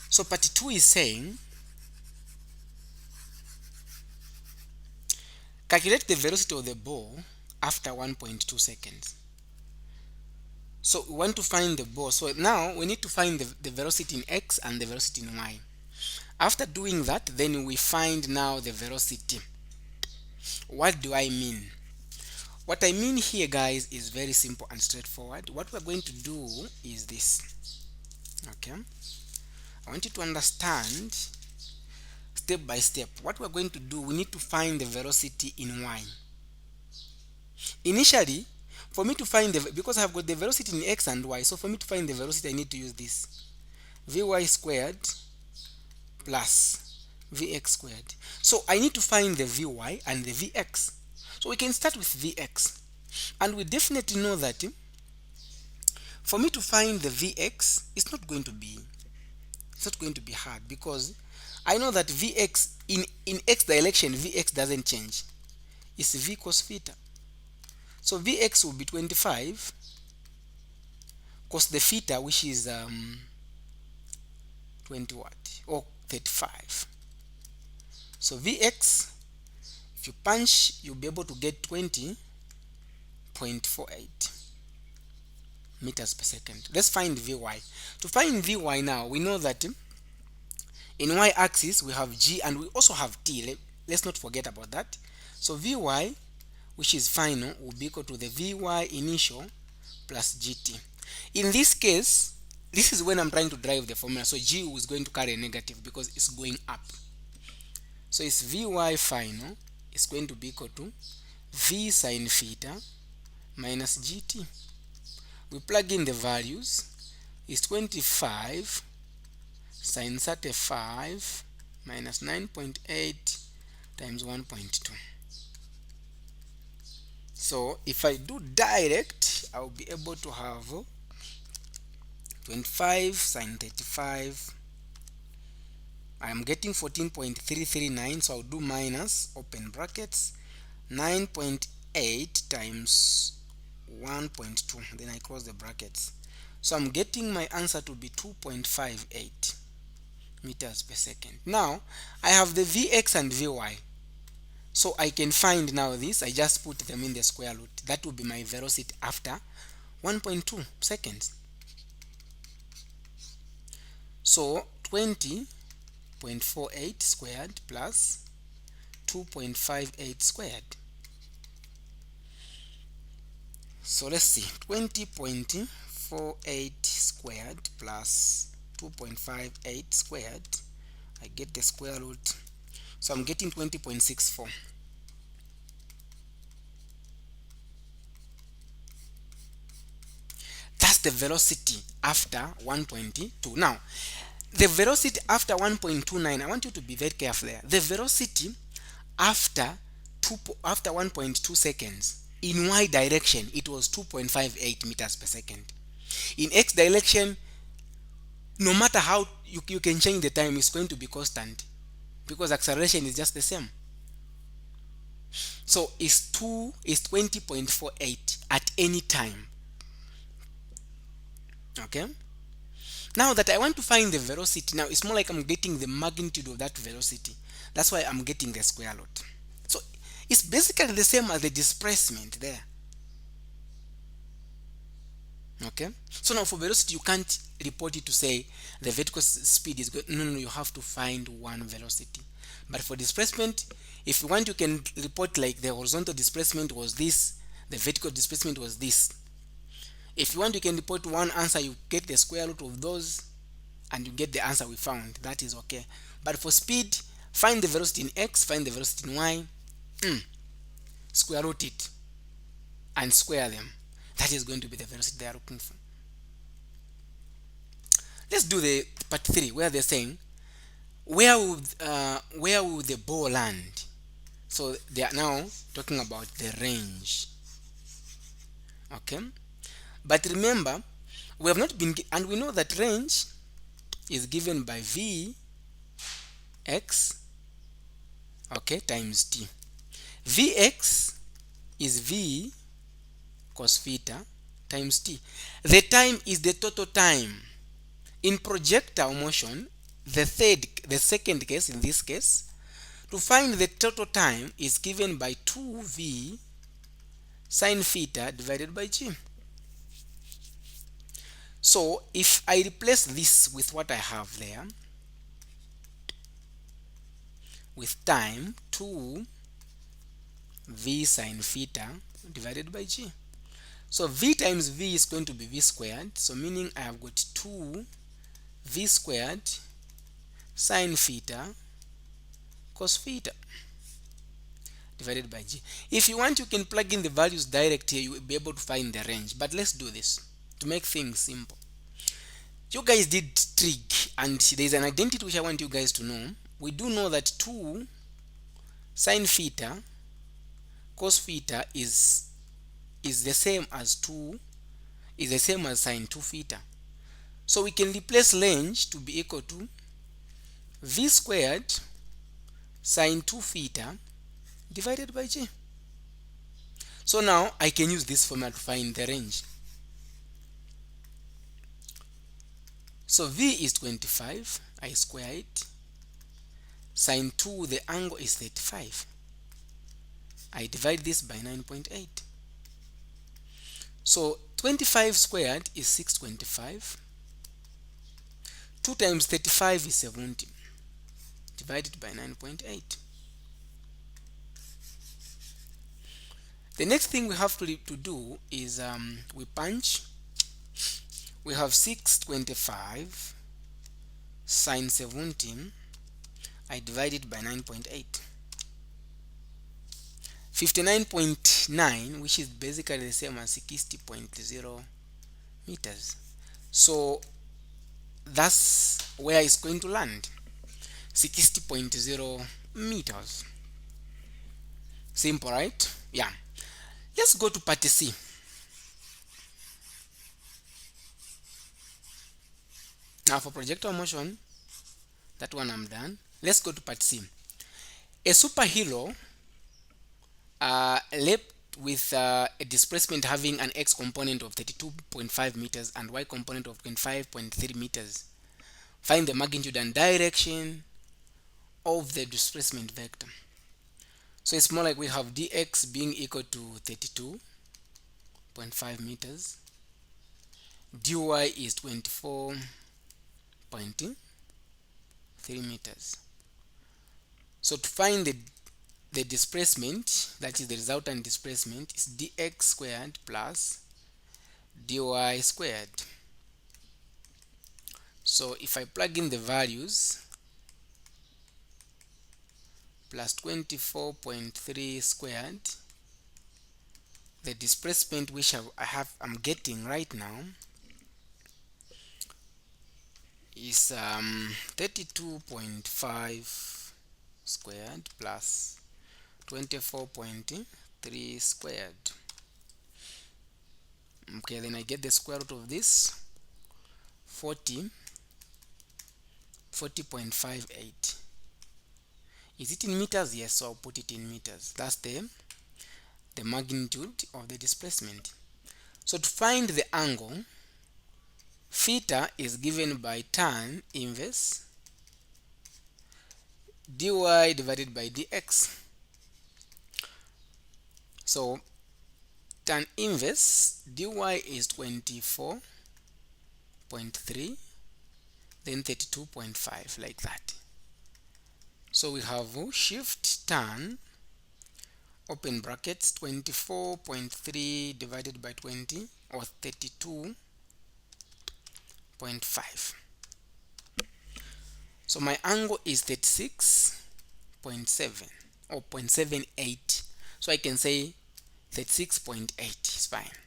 So part 2 is saying calculate the velocity of the ball after 1.2 seconds. So we want to find the ball. So now we need to find the velocity in x and the velocity in y. After doing that, then we find now the velocity. What do I mean? What I mean here, guys, is very simple and straightforward. What we're going to do is this. Okay, I want you to understand step by step. What we're going to do, we need to find the velocity in y. Initially, for me to find because I've got the velocity in x and y, so for me to find the velocity, I need to use this vy squared plus vx squared. So I need to find the vy and the vx. So we can start with vx, and we definitely know that for me to find the vx, it's not going to be hard, because I know that vx in x direction, vx doesn't change. It's v cos theta. So vx will be 25 cos the theta, which is 20 what, or 35. So vx, if you punch, you'll be able to get 20.48 meters per second. Let's find vy. To find vy now, we know that in y-axis we have g and we also have t. let's not forget about that. So Vy, which is final, will be equal to the Vy initial plus Gt. In this case, this is when I'm trying to drive the formula, so G is going to carry a negative because it's going up. So it's Vy final is going to be equal to V sine theta minus Gt. We plug in the values. It's 25 sine 35 minus 9.8 times 1.2. So if I do direct, I'll be able to have 25 sine 35. I'm getting 14.339, so I'll do minus, open brackets, 9.8 times 1.2, then I close the brackets. So I'm getting my answer to be 2.58 meters per second. Now I have the Vx and Vy, so I can find now this. I just put them in the square root. That will be my velocity after 1.2 seconds. So 20.48 squared plus 2.58 squared. So let's see, 20.48 squared plus 2.58 squared. I get the square root, so I'm getting 20.64. That's the velocity after 1.2. Now the velocity after 1.29, I want you to be very careful there. The velocity after 1.2 seconds, in y direction it was 2.58 meters per second. In x direction, no matter how you can change the time, it's going to be constant because acceleration is just the same. So it's 20.48 at any time. Okay, now that I want to find the velocity, now it's more like I'm getting the magnitude of that velocity. That's why I'm getting the square root. So it's basically the same as the displacement there. Okay, so now for velocity, you can't report it to say the vertical speed is good. No, you have to find one velocity. But for displacement, if you want, you can report like the horizontal displacement was this, the vertical displacement was this. If you want, you can report one answer, you get the square root of those and you get the answer we found. That is okay. But for speed, find the velocity in x, find the velocity in y, square root it and square them. That is going to be the velocity they are looking for. Let's do the part 3 where they're saying where would the ball land. So they are now talking about the range. Okay, but remember, we have not been, and we know that range is given by v x, okay, times t. Vx is v cos theta times t. The time is the total time. In projectile motion, the second case, in this case, to find the total time is given by 2v sine theta divided by g. So if I replace this with what I have there, with time, 2 v sine theta divided by g. So v times v is going to be v squared, so meaning I have got 2 v squared sine theta cos theta divided by g. If you want, you can plug in the values direct here, you will be able to find the range. But let's do this to make things simple. You guys did trig, and there's an identity which I want you guys to know. We do know that 2 sine theta cos theta is the same as sine 2 theta. So we can replace range to be equal to v squared sine 2 theta divided by g. So now I can use this formula to find the range. So v is 25, I square it, sine 2, the angle is 35. I divide this by 9.8. So 25 squared is 625. 2 times 35 is 70, divided by 9.8. The next thing we have to do is we punch. We have 625 sine 17. I divide it by 9.8. 59.9, which is basically the same as 60.0 meters. So that's where it's going to land. 60.0 meters. Simple, right? Yeah. Let's go to part C. Now for projectile motion, that one I'm done. Let's go to part C. A superhero leapt with a displacement having an x component of 32.5 meters and y component of 25.3 meters. Find the magnitude and direction of the displacement vector. So it's more like we have dx being equal to 32.5 meters, dy is 24.3 meters. So to find the displacement, that is the resultant displacement, is dx squared plus dy squared. So if I plug in the values, plus 24.3 squared, the displacement which I'm getting right now is 32.5 squared plus 24.3 squared. Okay, then I get the square root of this, 40.58. Is it in meters? Yes, so I'll put it in meters. That's the magnitude of the displacement. So to find the angle, theta is given by tan inverse dy divided by dx. So tan inverse dy is 24.3, then 32.5, like that. So we have shift tan, open brackets, 24.3 divided by 20, or 32.5. So my angle is 36.7 or 0.78. So I can say 36.8 is fine.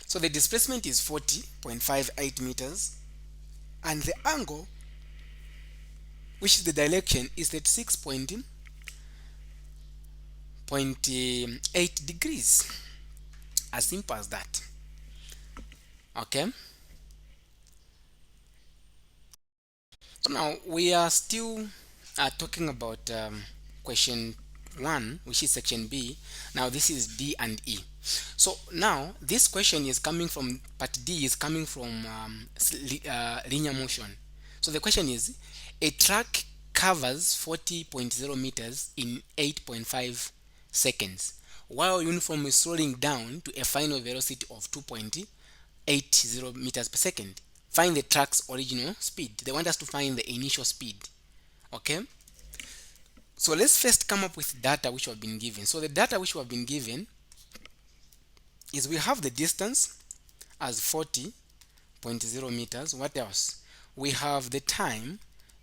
So the displacement is 40.58 meters, and the angle, which is the direction, is 36.8 degrees. As simple as that. Okay. So now we are still talking about question 1, which is section B. Now this is D and E. So now this question is coming from part D, is coming from linear motion. So the question is, a track covers 40.0 meters in 8.5 seconds while uniformly slowing down to a final velocity of 2.80 meters per second. Find the track's original speed. They want us to find the initial speed. Okay, so let's first come up with data which we have been given. So the data which we have been given is, we have the distance as 40.0 meters. What else? We have the time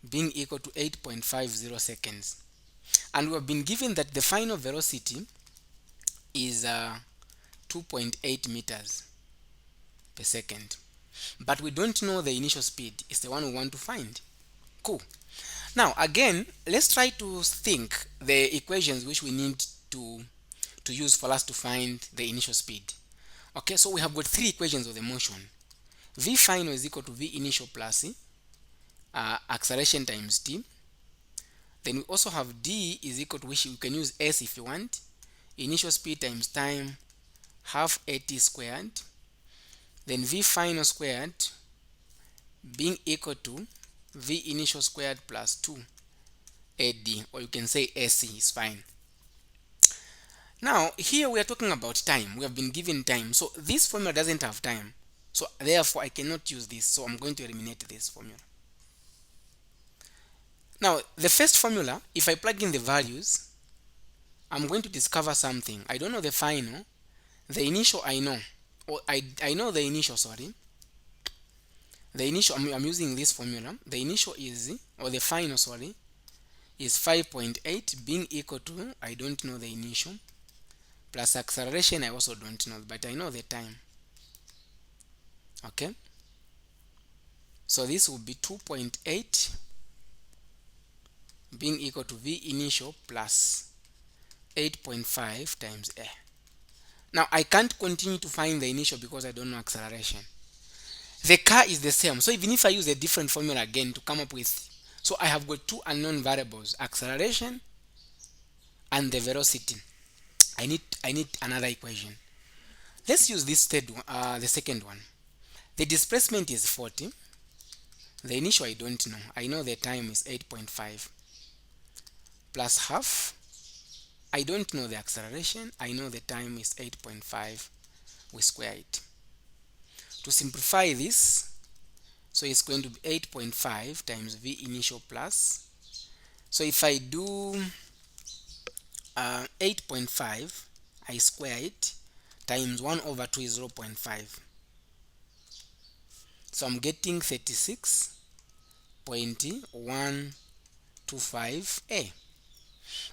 being equal to 8.50 seconds, and we have been given that the final velocity is 2.8 meters per second, but we don't know the initial speed. It's the one we want to find. Cool. Now again, let's try to think the equations which we need to use for us to find the initial speed. Okay, so we have got 3 equations of the motion. V final is equal to V initial plus acceleration times t. Then we also have D is equal to, which you can use S if you want, initial speed times time, half at squared. Then V final squared being equal to V initial squared plus 2 AD, or you can say AC is fine. Now here we are talking about time. We have been given time, so this formula doesn't have time, so therefore I cannot use this, so I'm going to eliminate this formula. Now the first formula, if I plug in the values, I'm going to discover something. I don't know the final. The initial I know. Or I know the initial, sorry. The initial, I'm using this formula. The initial is, or the final, sorry, is 5.8 being equal to, I don't know the initial, plus acceleration, I also don't know, but I know the time. Okay? So this will be 2.8 being equal to V initial plus 8.5 times A. Now I can't continue to find the initial because I don't know acceleration. The car is the same. So even if I use a different formula again to come up with, so I have got two unknown variables, acceleration and the velocity. I need another equation. Let's use this the second one. The displacement is 40. The initial I don't know. I know the time is 8.5 plus half. I don't know the acceleration. I know the time is 8.5. We square it. To simplify this, so it's going to be 8.5 times V initial plus. So if I do 8.5, I square it, times 1 over 2 is 0.5. So I'm getting 36.125A.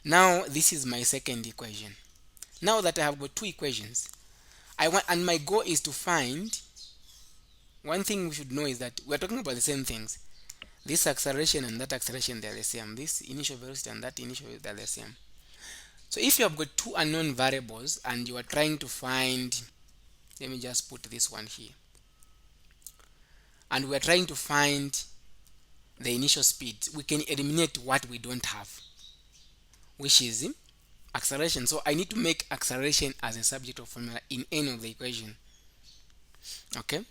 Now this is my second equation. Now that I have got two equations, and my goal is to find, one thing we should know is that we're talking about the same things. This acceleration and that acceleration, they're the same. This initial velocity and that initial velocity, they're the same. So if you have got two unknown variables and you are trying to find, let me just put this one here, and we are trying to find the initial speed, we can eliminate what we don't have, which is acceleration. So I need to make acceleration as a subject of formula in any of the equation. Okay,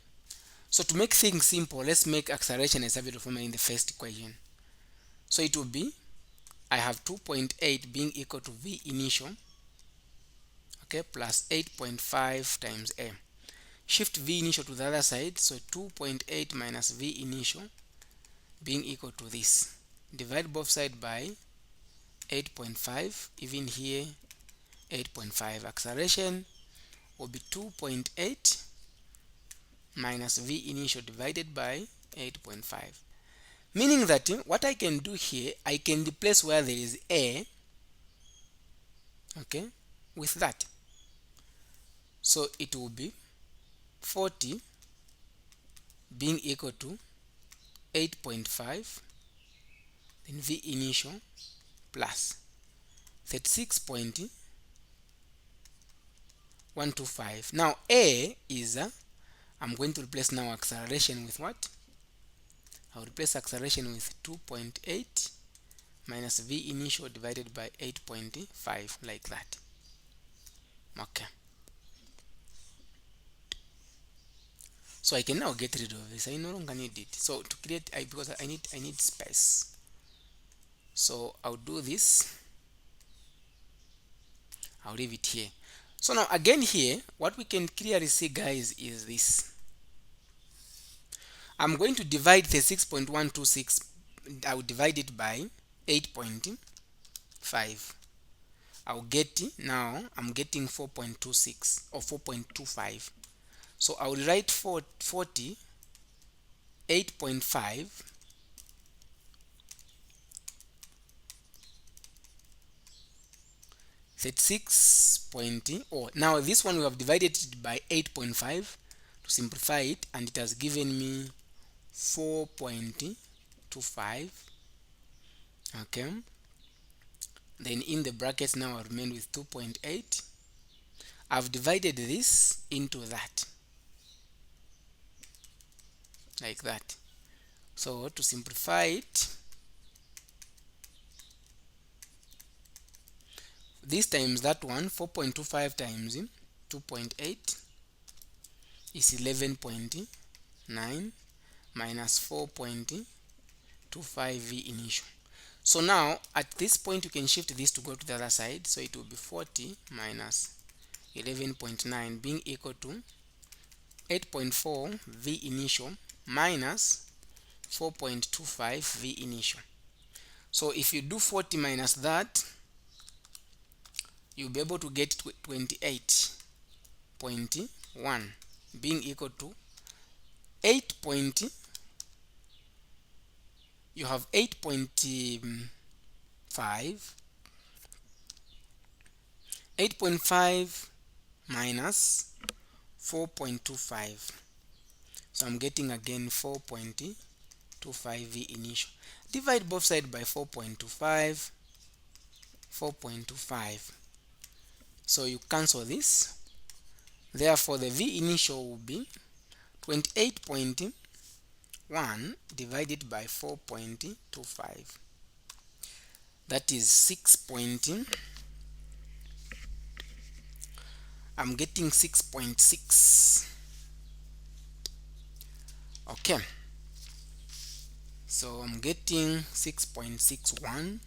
so to make things simple, let's make acceleration a subject of formula in the first equation. So it will be, I have 2.8 being equal to V initial, okay, plus 8.5 times A. Shift V initial to the other side, so 2.8 minus V initial being equal to this. Divide both sides by 8.5, even here 8.5. Acceleration will be 2.8 minus V initial divided by 8.5. Meaning that what I can do here, I can replace where there is A, okay, with that. So it will be 40 being equal to 8.5, then V initial plus 36.125. Now A is, I'm going to replace now acceleration with what? I'll replace acceleration with 2.8 minus V initial divided by 8.5, like that. Okay. So I can now get rid of this. I no longer need it. So to create, because I need space. So I'll do this. I'll leave it here. So now again here, what we can clearly see, guys, is this. I'm going to divide the 6.126. I'll divide it by 8.5. I'll get, now I'm getting 4.26 or 4.25. So I will write 40, 8.5 36 point, oh, now this one we have divided it by 8.5 to simplify it, and it has given me 4.25. okay, then in the brackets now I remain with 2.8. I've divided this into that, like that. So to simplify it, this times that one, 4.25 times 2.8 is 11.9 minus 4.25 V initial. So now at this point you can shift this to go to the other side, so it will be 40 minus 11.9 being equal to 8.4 V initial minus 4.25 V initial. So if you do 40 minus that, you'll be able to get 28.1 being equal to 8 point, you have 8.5, 8.5 minus 4.25. So I'm getting again 4.25 V initial. Divide both sides by 4.25, 4.25. So you cancel this. Therefore, the V initial will be 28.1 divided by 4.25. That is 6 point. I'm getting 6.6. Okay. So I'm getting 6.61.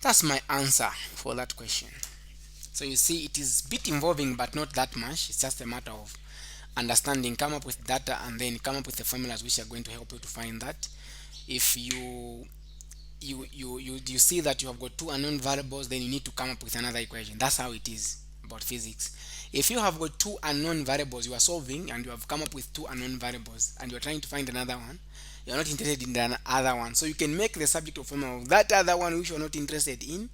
That's my answer for that question. So you see, it is a bit involving, but not that much. It's just a matter of understanding, come up with data, and then come up with the formulas which are going to help you to find that. If you see that you have got two unknown variables, then you need to come up with another equation. That's how it is about physics. If you have got two unknown variables you are solving, and you have come up with two unknown variables, and you are trying to find another one, you are not interested in the other one, so you can make the subject of formula of that other one which you are not interested in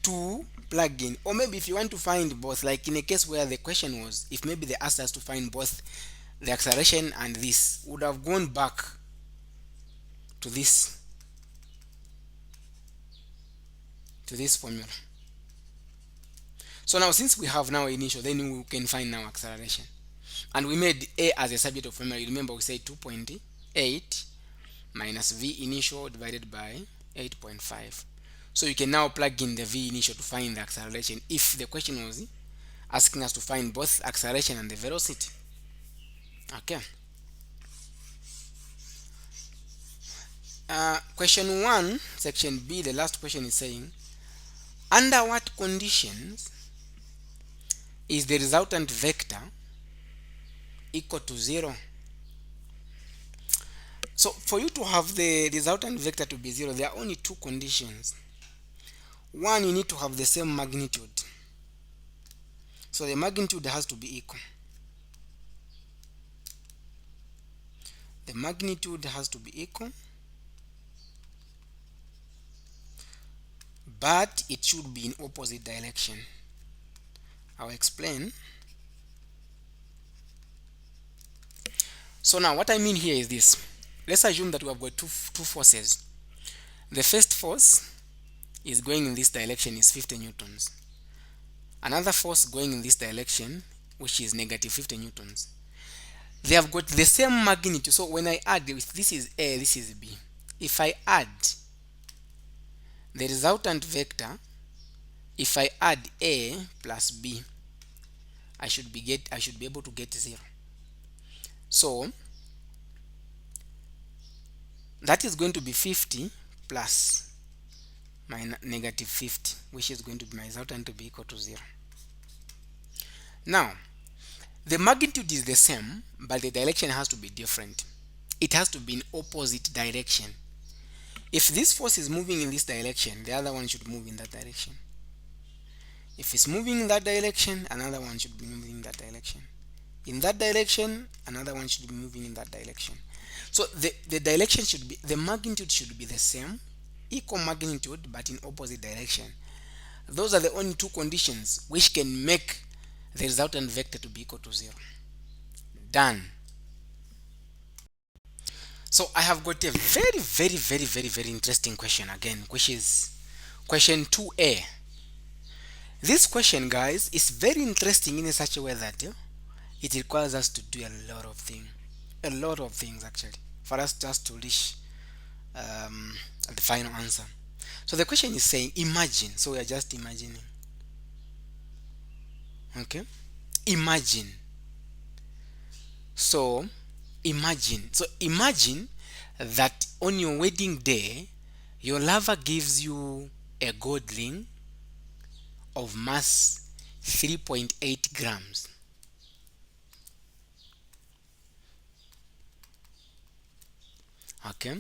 to plug in. Or maybe if you want to find both, like in a case where the question was, if maybe the answer is to find both the acceleration and this, would have gone back to this formula. So now, since we have now initial, then we can find now acceleration, and we made a as a subject of formula. You remember we said 2.8 minus v initial divided by 8.5. So you can now plug in the v initial to find the acceleration if the question was asking us to find both acceleration and the velocity. Okay. Question 1, section B, the last question is saying, under what conditions is the resultant vector equal to 0? So for you to have the resultant vector to be 0, there are only two conditions. One, you need to have the same magnitude. So the magnitude has to be equal. The magnitude has to be equal, but it should be in opposite direction. I'll explain. So now what I mean here is this. Let's assume that we have got two forces. The first force is going in this direction is 50 newtons. Another force going in this direction, which is negative 50 newtons. They have got the same magnitude. So when I add, if this is A, this is B. If I add the resultant vector, if I add A plus B, I should be able to get 0. So that is going to be 50 plus negative 50, which is going to be my resultant to be equal to 0. Now, the magnitude is the same, but the direction has to be different. It has to be in opposite direction. If this force is moving in this direction, the other one should move in that direction. If it's moving in that direction, another one should be moving in that direction. In that direction, another one should be moving in that direction. So the direction should be, the magnitude should be the same, equal magnitude, but in opposite direction. Those are the only two conditions which can make the resultant vector to be equal to 0. Done. So I have got a very interesting question again, which is question 2a. This question, guys, is very interesting in such a way that it requires us to do a lot of things actually, for us just to reach the final answer. So the question is saying, imagine. So we are just imagining. Okay, imagine. So imagine that on your wedding day, your lover gives you a gold ring of mass 3.8 grams. Okay,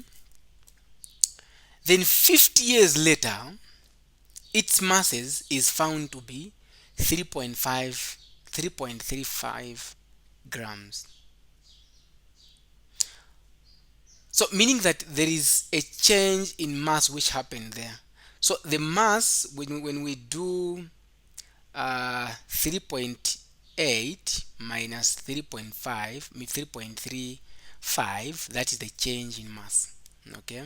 Then 50 years later, its masses is found to be 3.5 3.35 grams. So meaning that there is a change in mass which happened there. So the mass, when we do 3.8 minus 3.5 means 3.35, that is the change in mass. Okay,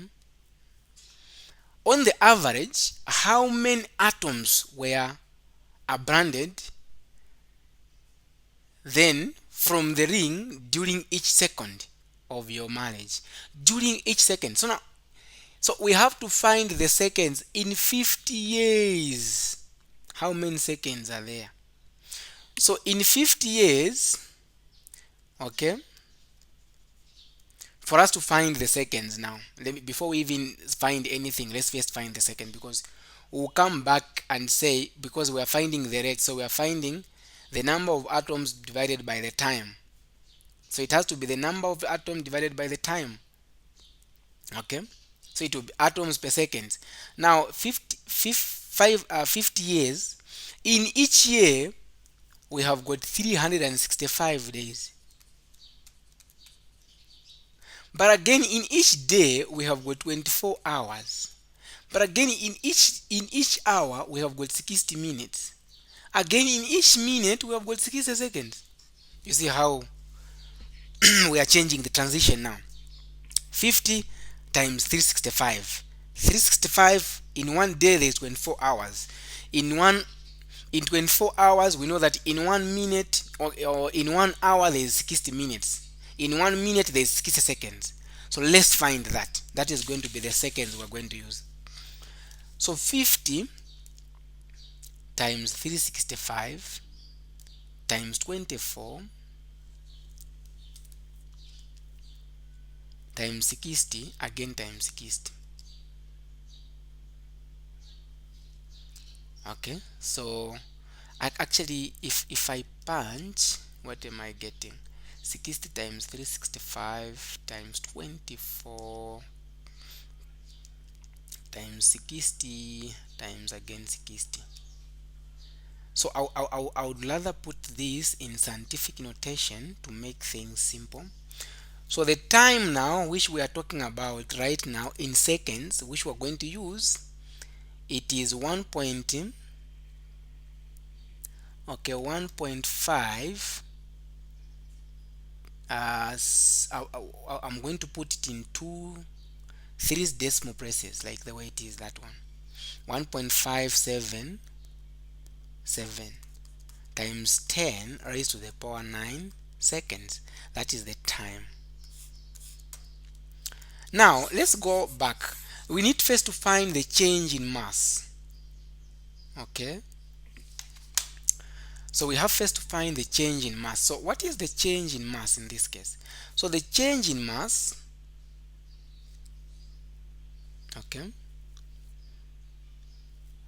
on the average, how many atoms were abandoned then from the ring during each second of your marriage? During each second. So we have to find the seconds in 50 years. How many seconds are there? So in 50 years, okay, for us to find the seconds now, before we even find anything, let's first find the second, because we'll come back and say, because we are finding the rate, so we are finding the number of atoms divided by the time. So it has to be the number of atoms divided by the time. Okay, so it will be atoms per second. Now 50 years, in each year we have got 365 days, but again in each day we have got 24 hours, but again in each hour we have got 60 minutes, again in each minute we have got 60 seconds. You see how we are changing the transition now. 50 times 365. 365 in one day there is 24 hours. In 24 hours we know that in 1 minute, or in 1 hour there is 60 minutes. In 1 minute there is 60 seconds. So let's find that. That is going to be the seconds we're going to use. So 50 times 365 times 24 times 60, again times 60. Okay, so actually if I punch, what am I getting? 60 times 365 times 24 times 60 times again 60. So I would rather put this in scientific notation to make things simple. So the time now which we are talking about right now in seconds, which we're going to use, it is 1.5. I'm going to put it in three decimal places, like the way it is, that one. 1.577 times 10 raised to the power 9 seconds. That is the time. Now let's go back. We need first to find the change in mass. Okay, so we have first to find the change in mass. So what is the change in mass in this case? So the change in mass, okay,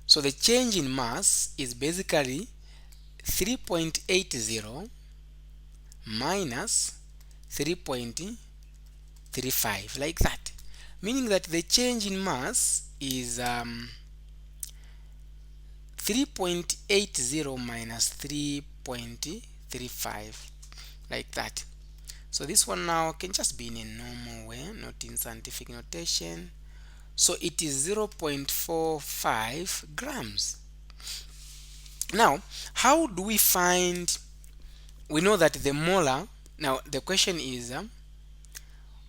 so the change in mass is basically 3.80 minus 3.35, like that, meaning that the change in mass is 3.80 minus 3.35, like that. So this one now can just be in a normal way, not in scientific notation. So it is 0.45 grams. Now how do we find, we know that the molar, now the question is,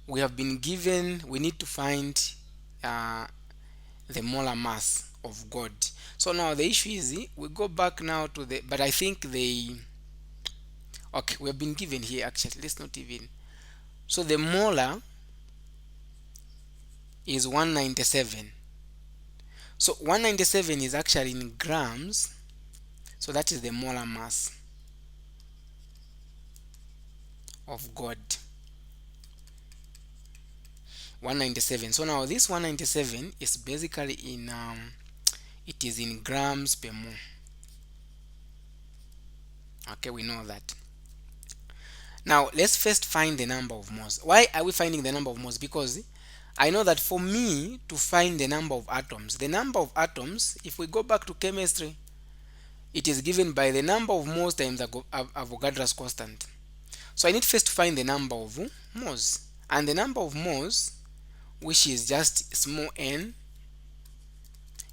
we have been given, we need to find the molar mass of gold. So now the issue is, we go back now to the, but I think okay, we have been given here actually, let's not even, so the molar is 197. So 197 is actually in grams, so that is the molar mass of gold. 197. So now this 197 is basically in it is in grams per mole. Okay, we know that. Now let's first find the number of moles. Why are we finding the number of moles? Because I know that for me to find the number of atoms, if we go back to chemistry, it is given by the number of moles times Avogadro's constant. So I need first to find the number of moles, and the number of moles, which is just small n,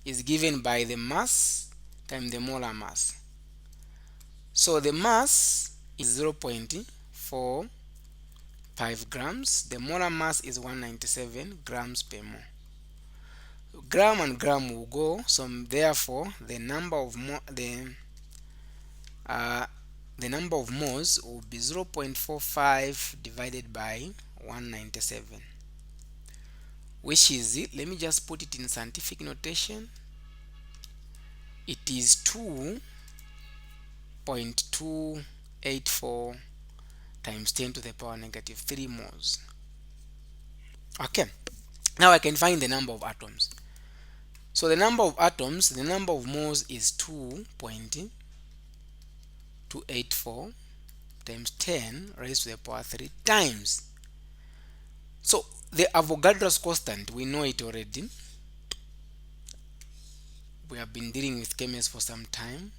is given by the mass times the molar mass. So the mass is 0.45 grams. The molar mass is 197 grams per mole. Gram and gram will go, so therefore the number of moles will be 0.45 divided by 197, which is, let me just put it in scientific notation, it is 2.284 times 10 to the power negative 3 moles. Okay, now I can find the number of atoms. So the number of moles is 2.284 times 10 raised to the power 3 times. So the Avogadro's constant, we know it already. We have been dealing with chemistry for some time.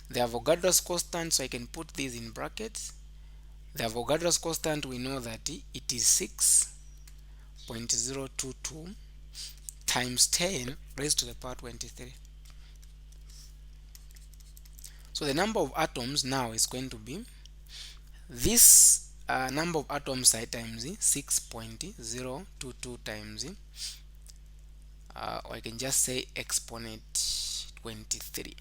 The Avogadro's constant, so I can put this in brackets. The Avogadro's constant, we know that it is 6.022 times 10 raised to the power 23. So the number of atoms now is going to be this number of atoms times 6.022 times, or I can just say exponent 23.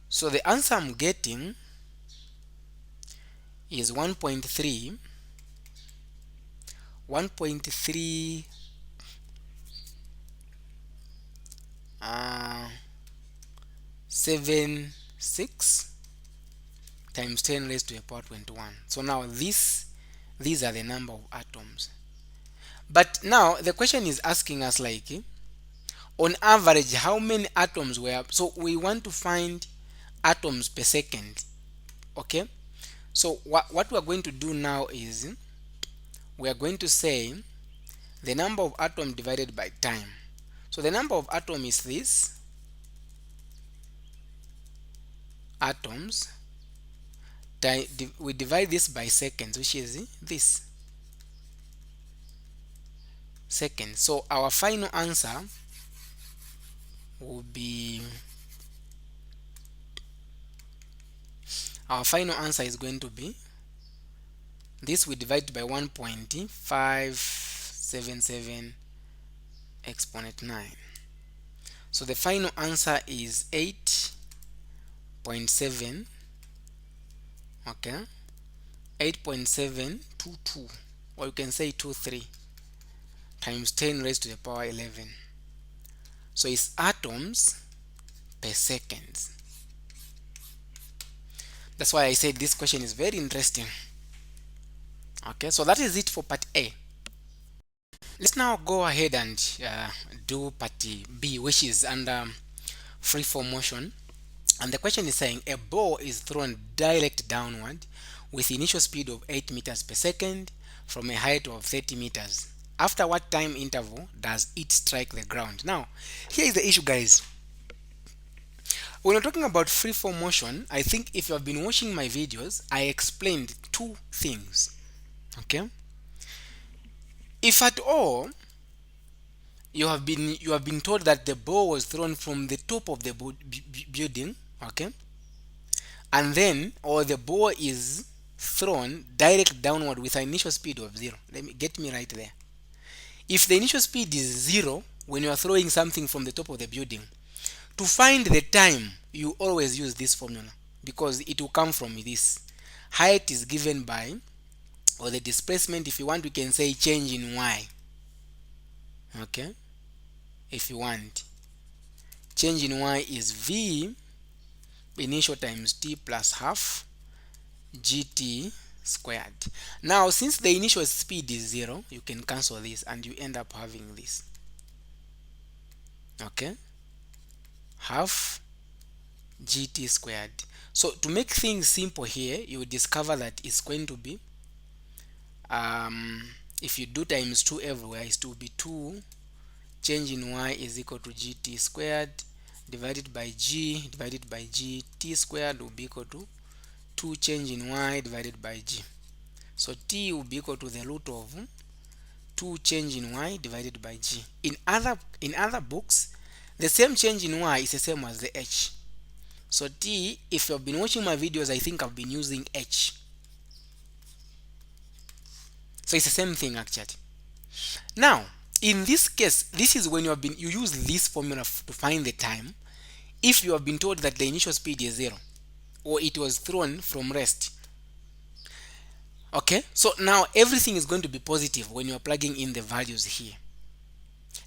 So the answer I'm getting is 1.3 76 times 10 raised to the power 21. So now these are the number of atoms. But now the question is asking us, like, on average, how many atoms were, so we want to find atoms per second. Okay, so what we are going to do now is we are going to say the number of atoms divided by time. So the number of atoms is this, atoms, we divide this by seconds, which is this, seconds. So our final answer will be, is going to be this, we divide by 1.577 exponent 9. So the final answer is 8.7, okay, 8.722, or you can say 23 times 10 raised to the power 11. So it's atoms per second. That's why I said this question is very interesting. Okay, so that is it for part A. Let's now go ahead and do part B, which is under free form motion. And the question is saying a ball is thrown direct downward with initial speed of 8 meters per second from a height of 30 meters. After what time interval does it strike the ground? Now, here is the issue, guys. When we're talking about free form motion, I think if you have been watching my videos, I explained two things. Okay? If at all you have been told that the ball was thrown from the top of the building, okay, and then, or the ball is thrown direct downward with an initial speed of 0. Get me right there. If the initial speed is 0 when you are throwing something from the top of the building, to find the time you always use this formula, because it will come from this. Height is given by, or the displacement, if you want, we can say change in y. Okay, if you want, change in y is v initial times t plus half gt squared. Now, since the initial speed is 0, you can cancel this and you end up having this. Okay, half gt squared. So to make things simple here, you will discover that it's going to be if you do times 2 everywhere, it will be 2 change in y is equal to gt squared divided by g divided by g. T squared will be equal to 2 change in y divided by g. So t will be equal to the root of 2 change in y divided by g. In other books, the same change in y is the same as the h. So t, if you've been watching my videos, I think I've been using h. So it's the same thing actually. Now, in this case, this is when you use this formula to find the time if you have been told that the initial speed is 0 or it was thrown from rest. Okay, so now everything is going to be positive when you are plugging in the values here.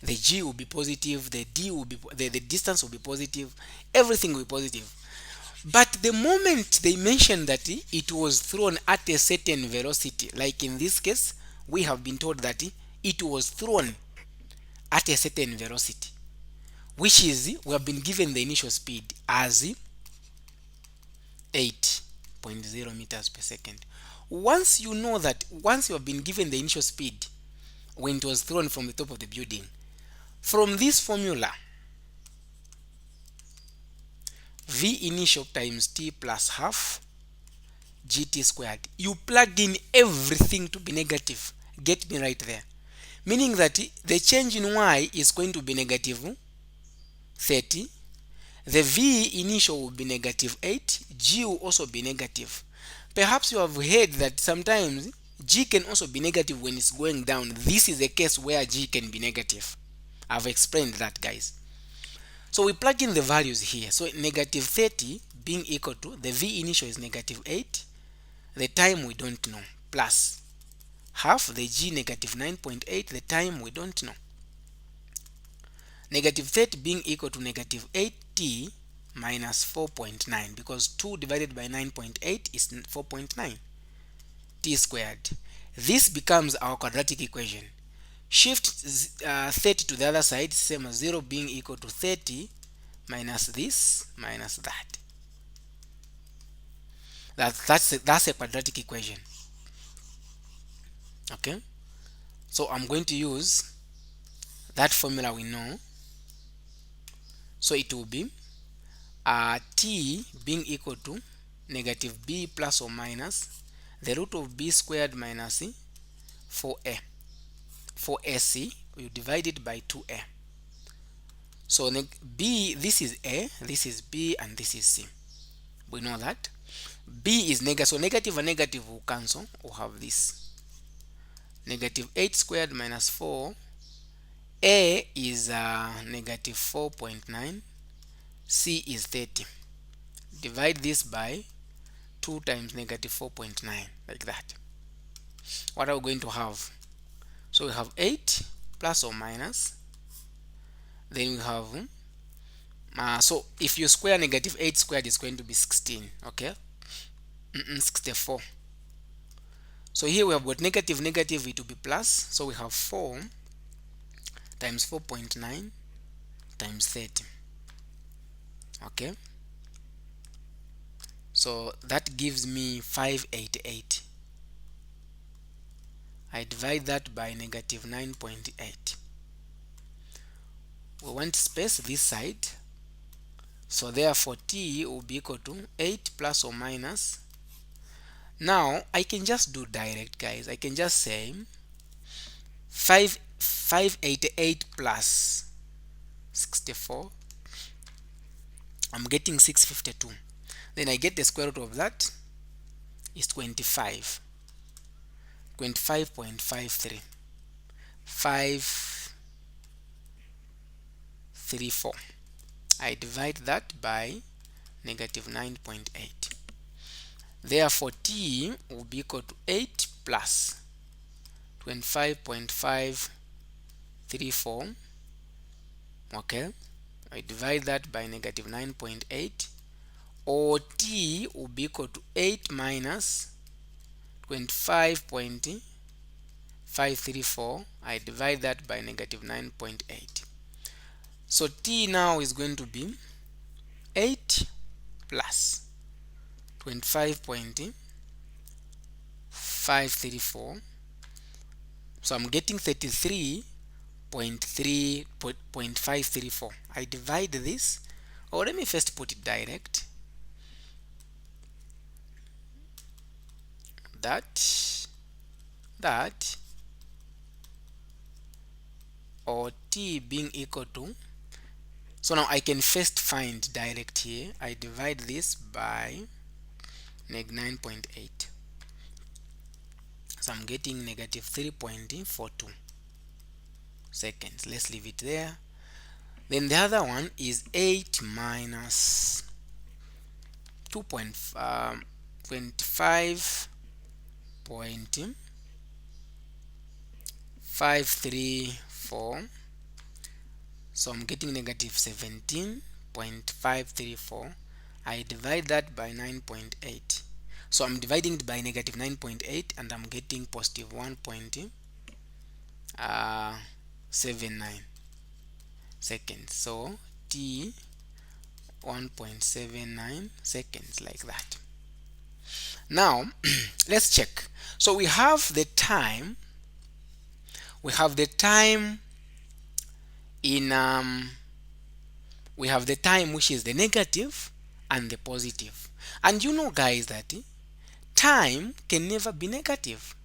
The g will be positive, the d will be the distance will be positive, everything will be positive. But the moment they mention that it was thrown at a certain velocity, like in this case, we have been told that it was thrown at a certain velocity, which is we have been given the initial speed as 8.0 meters per second. Once you know that, once you have been given the initial speed when it was thrown from the top of the building, from this formula, v initial times t plus half gt squared, you plug in everything to be negative. Get me right there. Meaning that the change in y is going to be negative 30. The v initial will be negative 8. G will also be negative. Perhaps you have heard that sometimes g can also be negative when it's going down. This is a case where g can be negative. I've explained that, guys. So we plug in the values here. So negative 30 being equal to, the v initial is negative 8. The time we don't know. Plus half the g negative 9.8. The time we don't know. Negative 30 being equal to negative 8t minus 4.9, because 2 divided by 9.8 is 4.9 t squared. This becomes our quadratic equation. Shift 30 to the other side, same as 0 being equal to 30 minus this minus that. That's a quadratic equation. Okay, so I'm going to use that formula we know. So it will be t being equal to negative b plus or minus the root of b squared minus 4a. 4ac, you divide it by 2a. So b, this is a, this is b, and this is c. We know that b is negative, so negative and negative will cancel. We'll have this negative 8 squared minus 4. A is negative 4.9. C is 30. Divide this by 2 times negative 4.9, like that. What are we going to have? So we have 8 plus or minus. Then we have so if you square negative 8 squared, is going to be 16. Okay, 64. So here we have got negative negative, it will be plus. So we have 4 times 4.9 times 30. Okay, so that gives me 588. I divide that by negative 9.8. We want space this side, so therefore t will be equal to 8 plus or minus. Now I can just do direct, guys. I can just say 588 plus 64. I'm getting 652. Then I get the square root of that is 25. 25.53. 534. I divide that by negative 9.8. Therefore t will be equal to 8 plus 25.534. Okay, I divide that by negative 9.8, or t will be equal to 8 minus 25.534. I divide that by negative 9.8. So t now is going to be 8 plus 25.534. So I'm getting 33.534. I divide this, or let me first put it direct. That or t being equal to, so now I can first find direct here. I divide this by neg 9.8. So I'm getting negative 3.42 seconds. Let's leave it there. Then the other one is 8 minus 25.534. So I'm getting negative 17.534. I divide that by 9.8. So I'm dividing it by negative 9.8 and I'm getting positive 1.79 seconds. So t 1.79 seconds, like that. Now let's check. So we have the time in we have the time which is the negative and the positive. And you know, guys, that time can never be negative.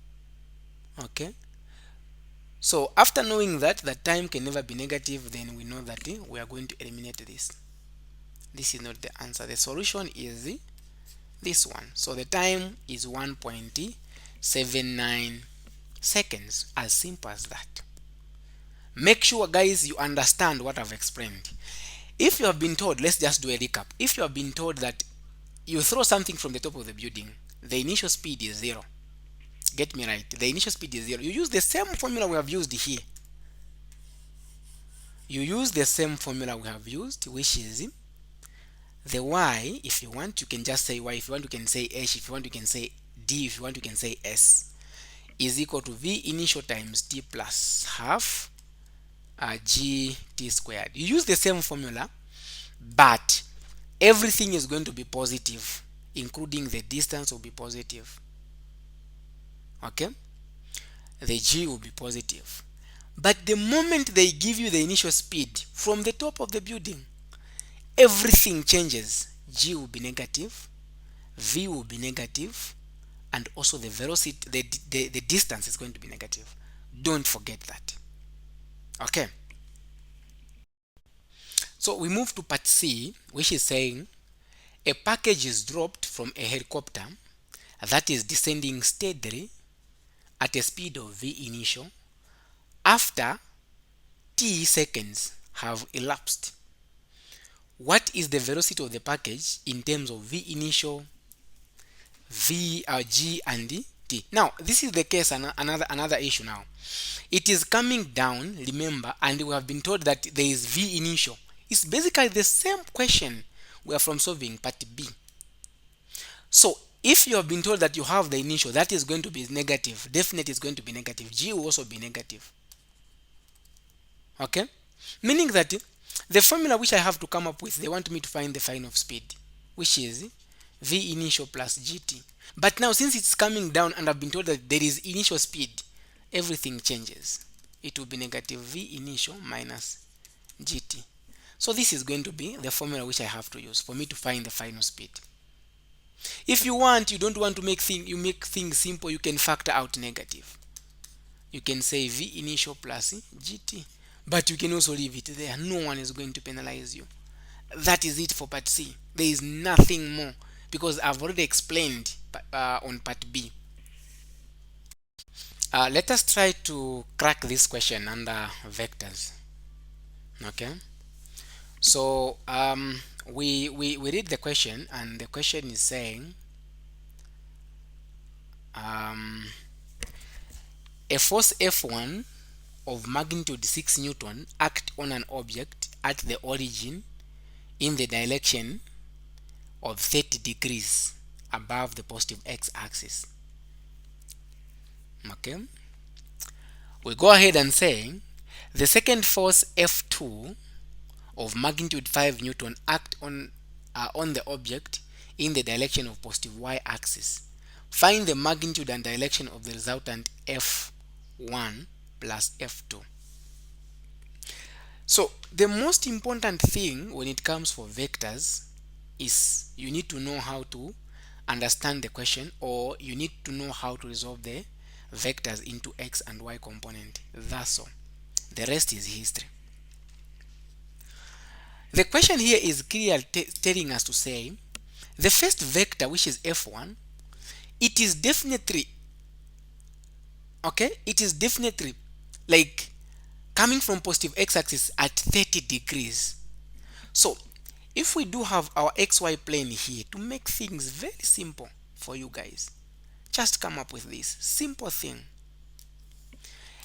Okay, so after knowing that time can never be negative, then we know that we are going to eliminate this. This is not the answer. The solution is this one. So the time is 1.79 seconds. As simple as that. Make sure, guys, you understand what I've explained. If you have been told, let's just do a recap. If you have been told that you throw something from the top of the building, the initial speed is 0. Get me right. The initial speed is 0. You use the same formula we have used here. You use the same formula we have used, which is the y. If you want, you can just say y. If you want, you can say h. If you want, you can say d. If you want, you can say s, is equal to v initial times t plus half g t squared. You use the same formula, but everything is going to be positive, including the distance will be positive. Okay, the g will be positive. But the moment they give you the initial speed from the top of the building, everything changes. G will be negative, v will be negative, and also the velocity, the distance is going to be negative. Don't forget that. Okay, so we move to part C, which is saying a package is dropped from a helicopter that is descending steadily at a speed of v initial after t seconds have elapsed. What is the velocity of the package in terms of v initial, v g and t? Now this is the case, another issue. Now it is coming down, remember, and we have been told that there is v initial. It's basically the same question we are from solving part B. So if you have been told that you have the initial, that is going to be negative. Definitely is going to be negative. G will also be negative. Okay, meaning that the formula which I have to come up with, they want me to find the final speed, which is v initial plus gt. But now since it's coming down and I've been told that there is initial speed, everything changes. It will be negative v initial minus gt. So this is going to be the formula which I have to use for me to find the final speed. If you want, you don't want to make things simple, you can factor out negative. You can say v initial plus gt, but you can also leave it there. No one is going to penalize you. That is it for part C. There is nothing more, because I've already explained on part B. Let us try to crack this question under vectors. Okay, so we read the question, and the question is saying a force F1 of magnitude 6 Newton act on an object at the origin in the direction of 30 degrees above the positive x-axis. Okay, we go ahead and say the second force F2 of magnitude 5 Newton act on are on the object in the direction of positive y-axis. Find the magnitude and direction of the resultant f1 plus f2. So the most important thing when it comes for vectors is you need to know how to understand the question, or you need to know how to resolve the vectors into x and y component. That's all. The rest is history. The question here is clearly telling us to say the first vector, which is f1, it is definitely, okay, it is definitely like coming from positive x-axis at 30 degrees. So if we do have our xy plane here, to make things very simple for you guys, just come up with this simple thing.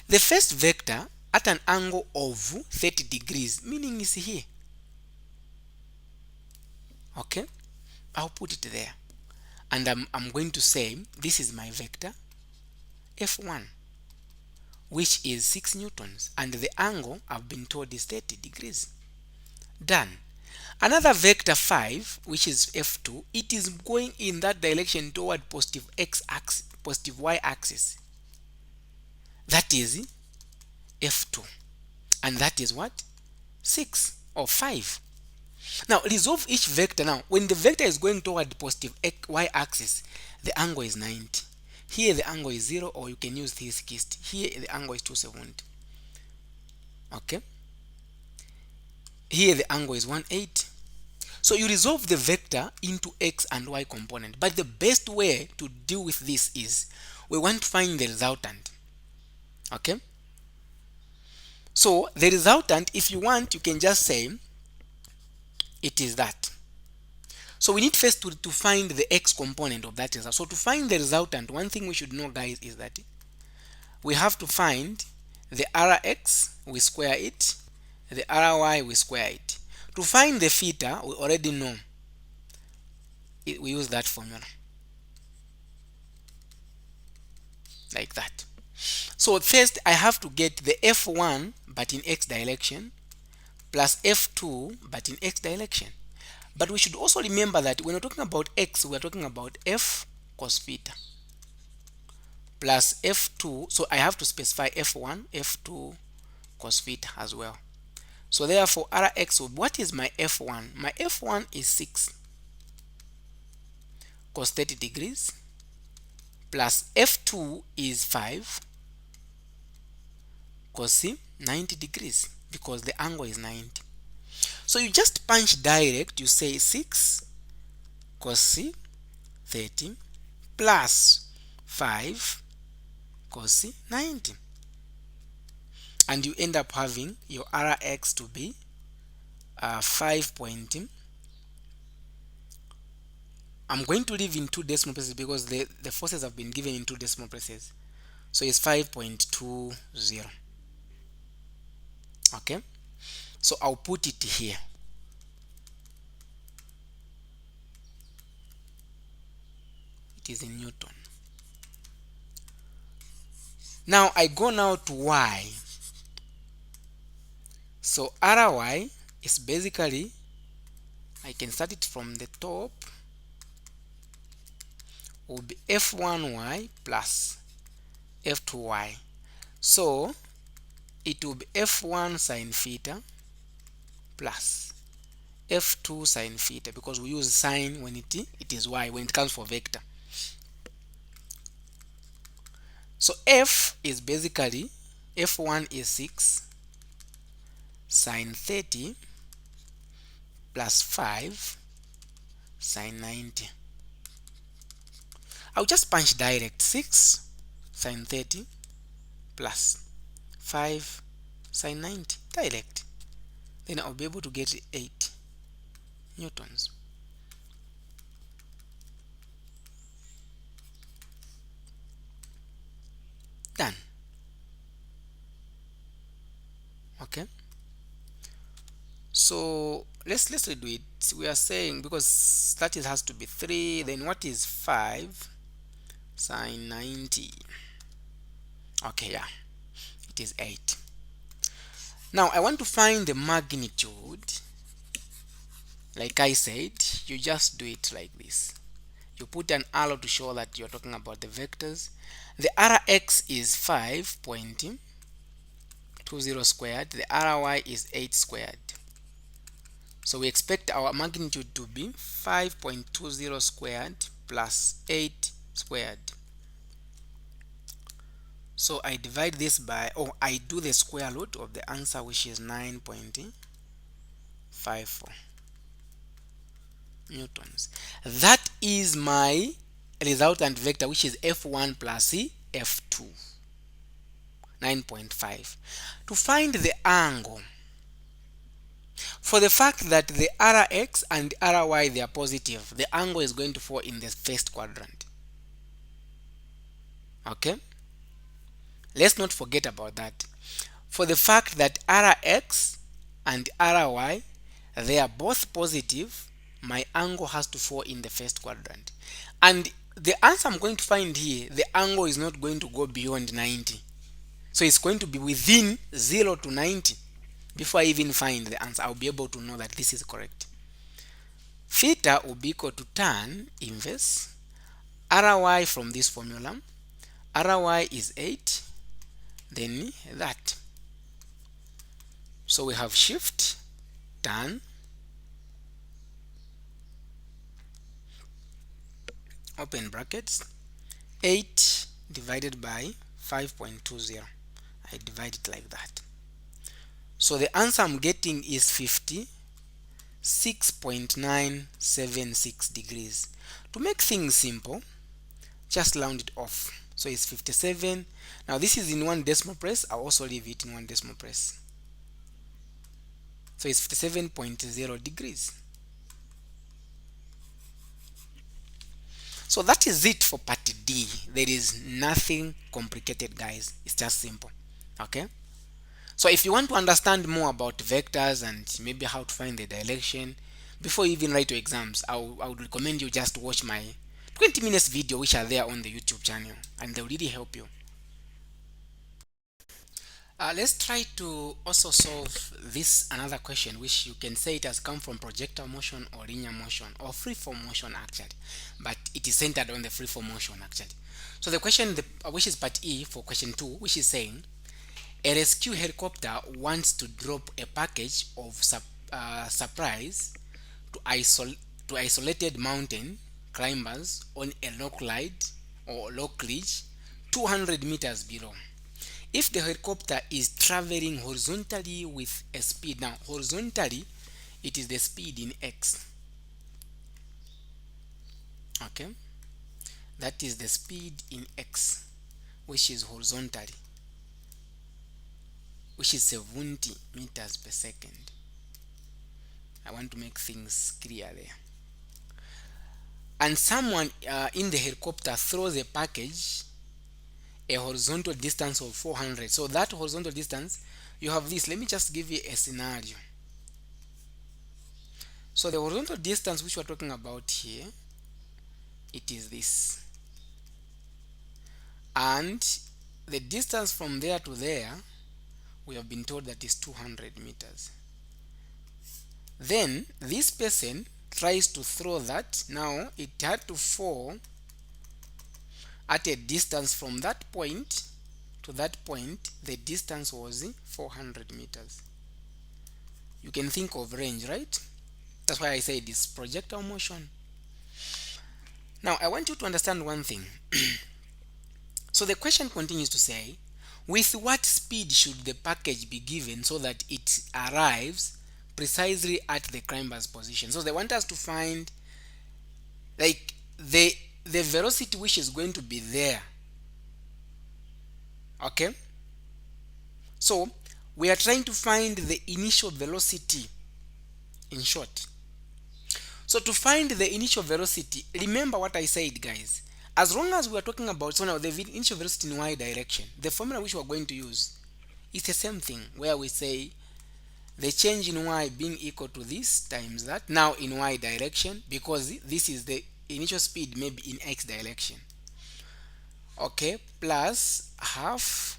The first vector at an angle of 30 degrees, meaning is here. Okay, I'll put it there, and I'm going to say this is my vector f1, which is 6 newtons, and the angle I've been told is 30 degrees. Done. Another vector 5, which is f2, it is going in that direction toward positive x-axis, positive y-axis. That is f2, and that is what? 6 or 5. Now resolve each vector. Now when the vector is going toward positive y-axis, the angle is 90. Here the angle is 0, or you can use 360. Here the angle is 270. Okay, here the angle is 180. So you resolve the vector into x and y component, but the best way to deal with this is we want to find the resultant. Okay, so the resultant, if you want, you can just say it is that. So we need first to find the x component of that result. So to find the resultant, one thing we should know, guys, is that we have to find the rx, we square it, the ry, we square it. To find the theta, we already know we use that formula like that. So first I have to get the f1 but in x direction plus f2 but in x direction. But we should also remember that when we're talking about x, we're talking about f cos theta plus f2. So I have to specify f1, f2 cos theta as well. So therefore rx, what is my f1? My f1 is 6 cos 30 degrees plus f2 is 5 cos 90 degrees, because the angle is 90. So you just punch direct, you say 6 cos 30 plus 5 cos 90, and you end up having your rx to be 5 point. I'm going to leave in 2 decimal places because the forces have been given in 2 decimal places. So it's 5.20. Okay, so I'll put it here. It is in Newton. Now I go now to y. So ry is basically, I can start it from the top, will be f1y plus f2y. So it will be f1 sine theta plus f2 sine theta, because we use sine when it is y, when it comes for vector. So f is basically, f1 is 6 sine 30 plus 5 sine 90. I'll just punch direct 6 sine 30 plus 5 sine 90 direct. Then I'll be able to get 8 newtons. Done. Okay, so let's redo it. We are saying, because that has to be 3, then what is 5 sine 90? Okay, yeah, it is 8. Now I want to find the magnitude like I said, you just do it like this. You put an arrow to show that you're talking about the vectors. The Rx is 5.20 squared. The Ry is 8 squared. So we expect our magnitude to be 5.20 squared plus 8 squared. So I divide this by, or I do the square root of the answer, which is 9.54 newtons. That is my resultant vector, which is f1 plus f2, 9.5. To find the angle, for the fact that the Rx and Ry, they are positive, the angle is going to fall in the first quadrant. Okay, let's not forget about that. For the fact that Rx and Ry, they are both positive, my angle has to fall in the first quadrant. And the answer I'm going to find here, the angle is not going to go beyond 90. So it's going to be within 0 to 90. Before I even find the answer, I'll be able to know that this is correct. Theta will be equal to tan inverse Ry from this formula. Ry is 8, then that. So we have shift tan, open brackets, 8 divided by 5.20. I divide it like that. So the answer I'm getting is 56.976 degrees. To make things simple, just round it off. So it's 57. Now this is in one decimal place. I'll also leave it in one decimal place. So it's 57.0 degrees. So that is it for part D. There is nothing complicated, guys. It's just simple. Okay? So if you want to understand more about vectors and maybe how to find the direction, before you even write your exams, I would recommend you just watch my 20 minutes video which are there on the YouTube channel, and they'll really help you. Let's try to also solve this another question, which you can say it has come from projectile motion or linear motion or freeform motion actually, but it is centered on the freeform motion actually. So the question, which is part E for question 2, which is saying a rescue helicopter wants to drop a package of supplies to isolated mountain climbers on a rock ridge 200 meters below. If the helicopter is traveling horizontally with a speed, now horizontally it is the speed in x. Okay, that is the speed in x, which is horizontally, which is 70 meters per second. I want to make things clear there. And someone in the helicopter throws a package a horizontal distance of 400. So that horizontal distance, you have this. Let me just give you a scenario. So the horizontal distance which we're talking about here, it is this. And the distance from there to there, we have been told that is 200 meters. Then this person tries to throw that. Now it had to fall at a distance from that point to that point. The distance was 400 meters. You can think of range, right? That's why I say this projectile motion. Now I want you to understand one thing. So the question continues to say, with what speed should the package be given so that it arrives precisely at the climber's position? So they want us to find like the velocity which is going to be there. Okay, so we are trying to find the initial velocity, in short. So to find the initial velocity, remember what I said, guys. As long as we are talking about, so now the initial velocity in y direction, the formula which we are going to use is the same thing, where we say the change in y being equal to this times that, now in y direction, because this is the initial speed, maybe in x direction. Okay, plus half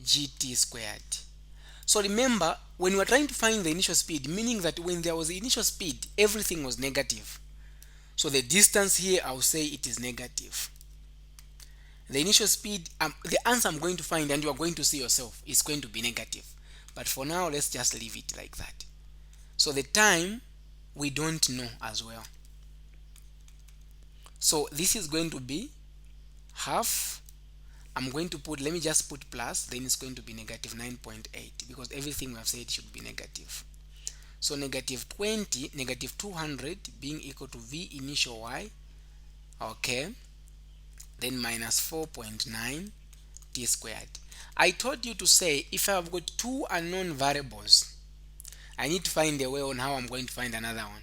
gt squared. So remember, when we are trying to find the initial speed, meaning that when there was the initial speed, everything was negative. So the distance here, I'll say it is negative. The initial speed, the answer I'm going to find, and you are going to see yourself, is going to be negative. But for now, let's just leave it like that. So the time, we don't know as well. So this is going to be half. I'm going to put, let me just put plus, then it's going to be negative 9.8, because everything we have said should be negative. So negative 20, negative 200 being equal to v initial y, okay, then minus 4.9 t squared. I told you to say if I've got two unknown variables, I need to find a way on how I'm going to find another one.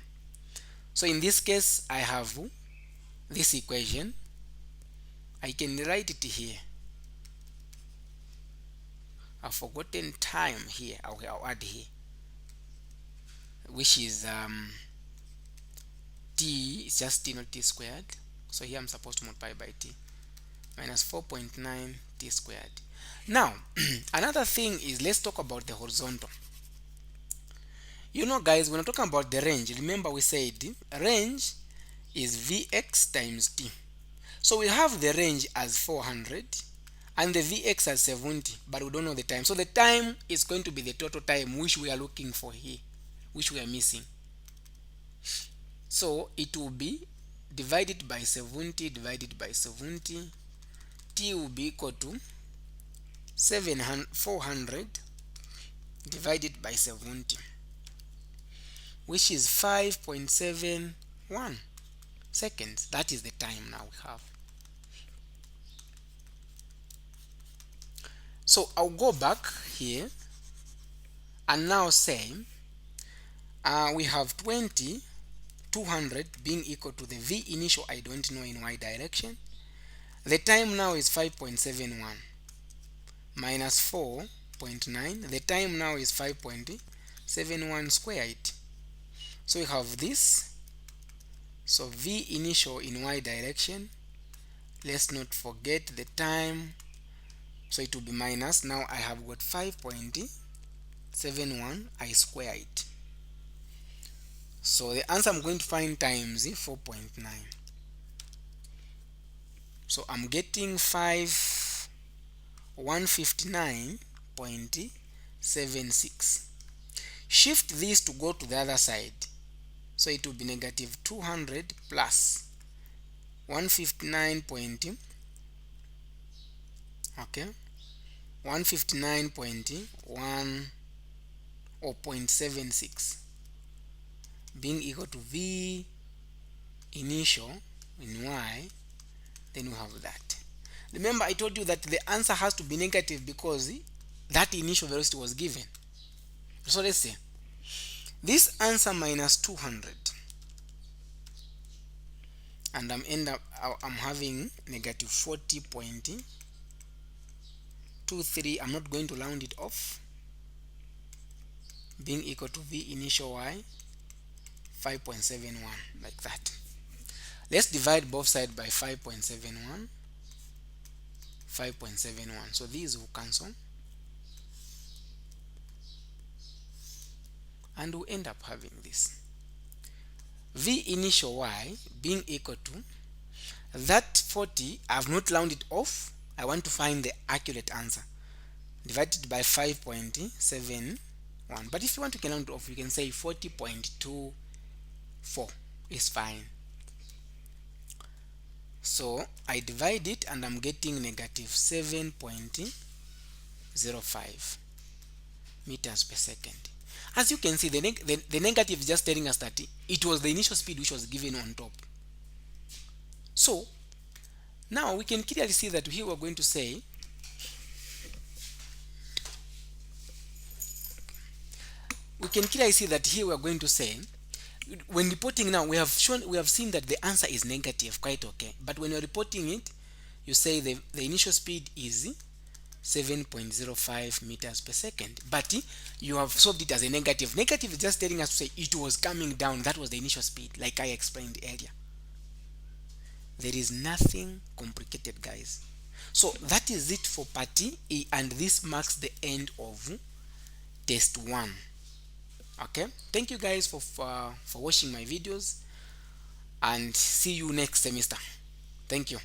So in this case, I have this equation. I can write it here. I've forgotten time here. Okay, I'll add here, which is t is just t not t squared. So here I'm supposed to multiply by t, minus 4.9 t squared. Now another thing is, let's talk about the horizontal. You know guys, when I'm talking about the range, remember we said range is vx times t. So we have the range as 400 and the vx as 70, but we don't know the time. So the time is going to be the total time which we are looking for here, which we are missing. So it will be divided by 70 divided by 70. T will be equal to 400 divided by 70, which is 5.71 seconds. That is the time now we have. So I'll go back here and now say we have 200 being equal to the v initial, I don't know in y direction. The time now is 5.71 minus 4.9. The time now is 5.71 squared. So we have this. So v initial in y direction, let's not forget the time, so it will be minus. Now I have got 5.71, I square it. So the answer I'm going to find times 4.9. So I'm getting 159.76. Shift this to go to the other side. So it will be negative 200 plus 159 okay, 159.1 or 0.76 being equal to v initial in y. Then we have that. Remember I told you that the answer has to be negative because that initial velocity was given. So let's say this answer minus 200, and I'm having negative 40.23. I'm not going to round it off, being equal to v initial y 5.71, like that. Let's divide both sides by 5.71. So these will cancel, and we'll end up having this v initial y being equal to that 40. I've not rounded off. I want to find the accurate answer, divided by 5.71. But if you want to round it off, you can say 40.24 is fine. So I divide it and I'm getting negative 7.05 meters per second. As you can see, the negative is just telling us that it was the initial speed which was given on top. So now we can clearly see that here we're going to say when reporting now, we have seen that the answer is negative, quite okay. But when you're reporting it, you say the initial speed is 7.05 meters per second, but you have solved it as a negative. Negative is just telling us to say it was coming down. That was the initial speed, like I explained earlier. There is nothing complicated, guys. So that is it for part E, and this marks the end of test 1. Okay, thank you guys for watching my videos, and see you next semester. Thank you.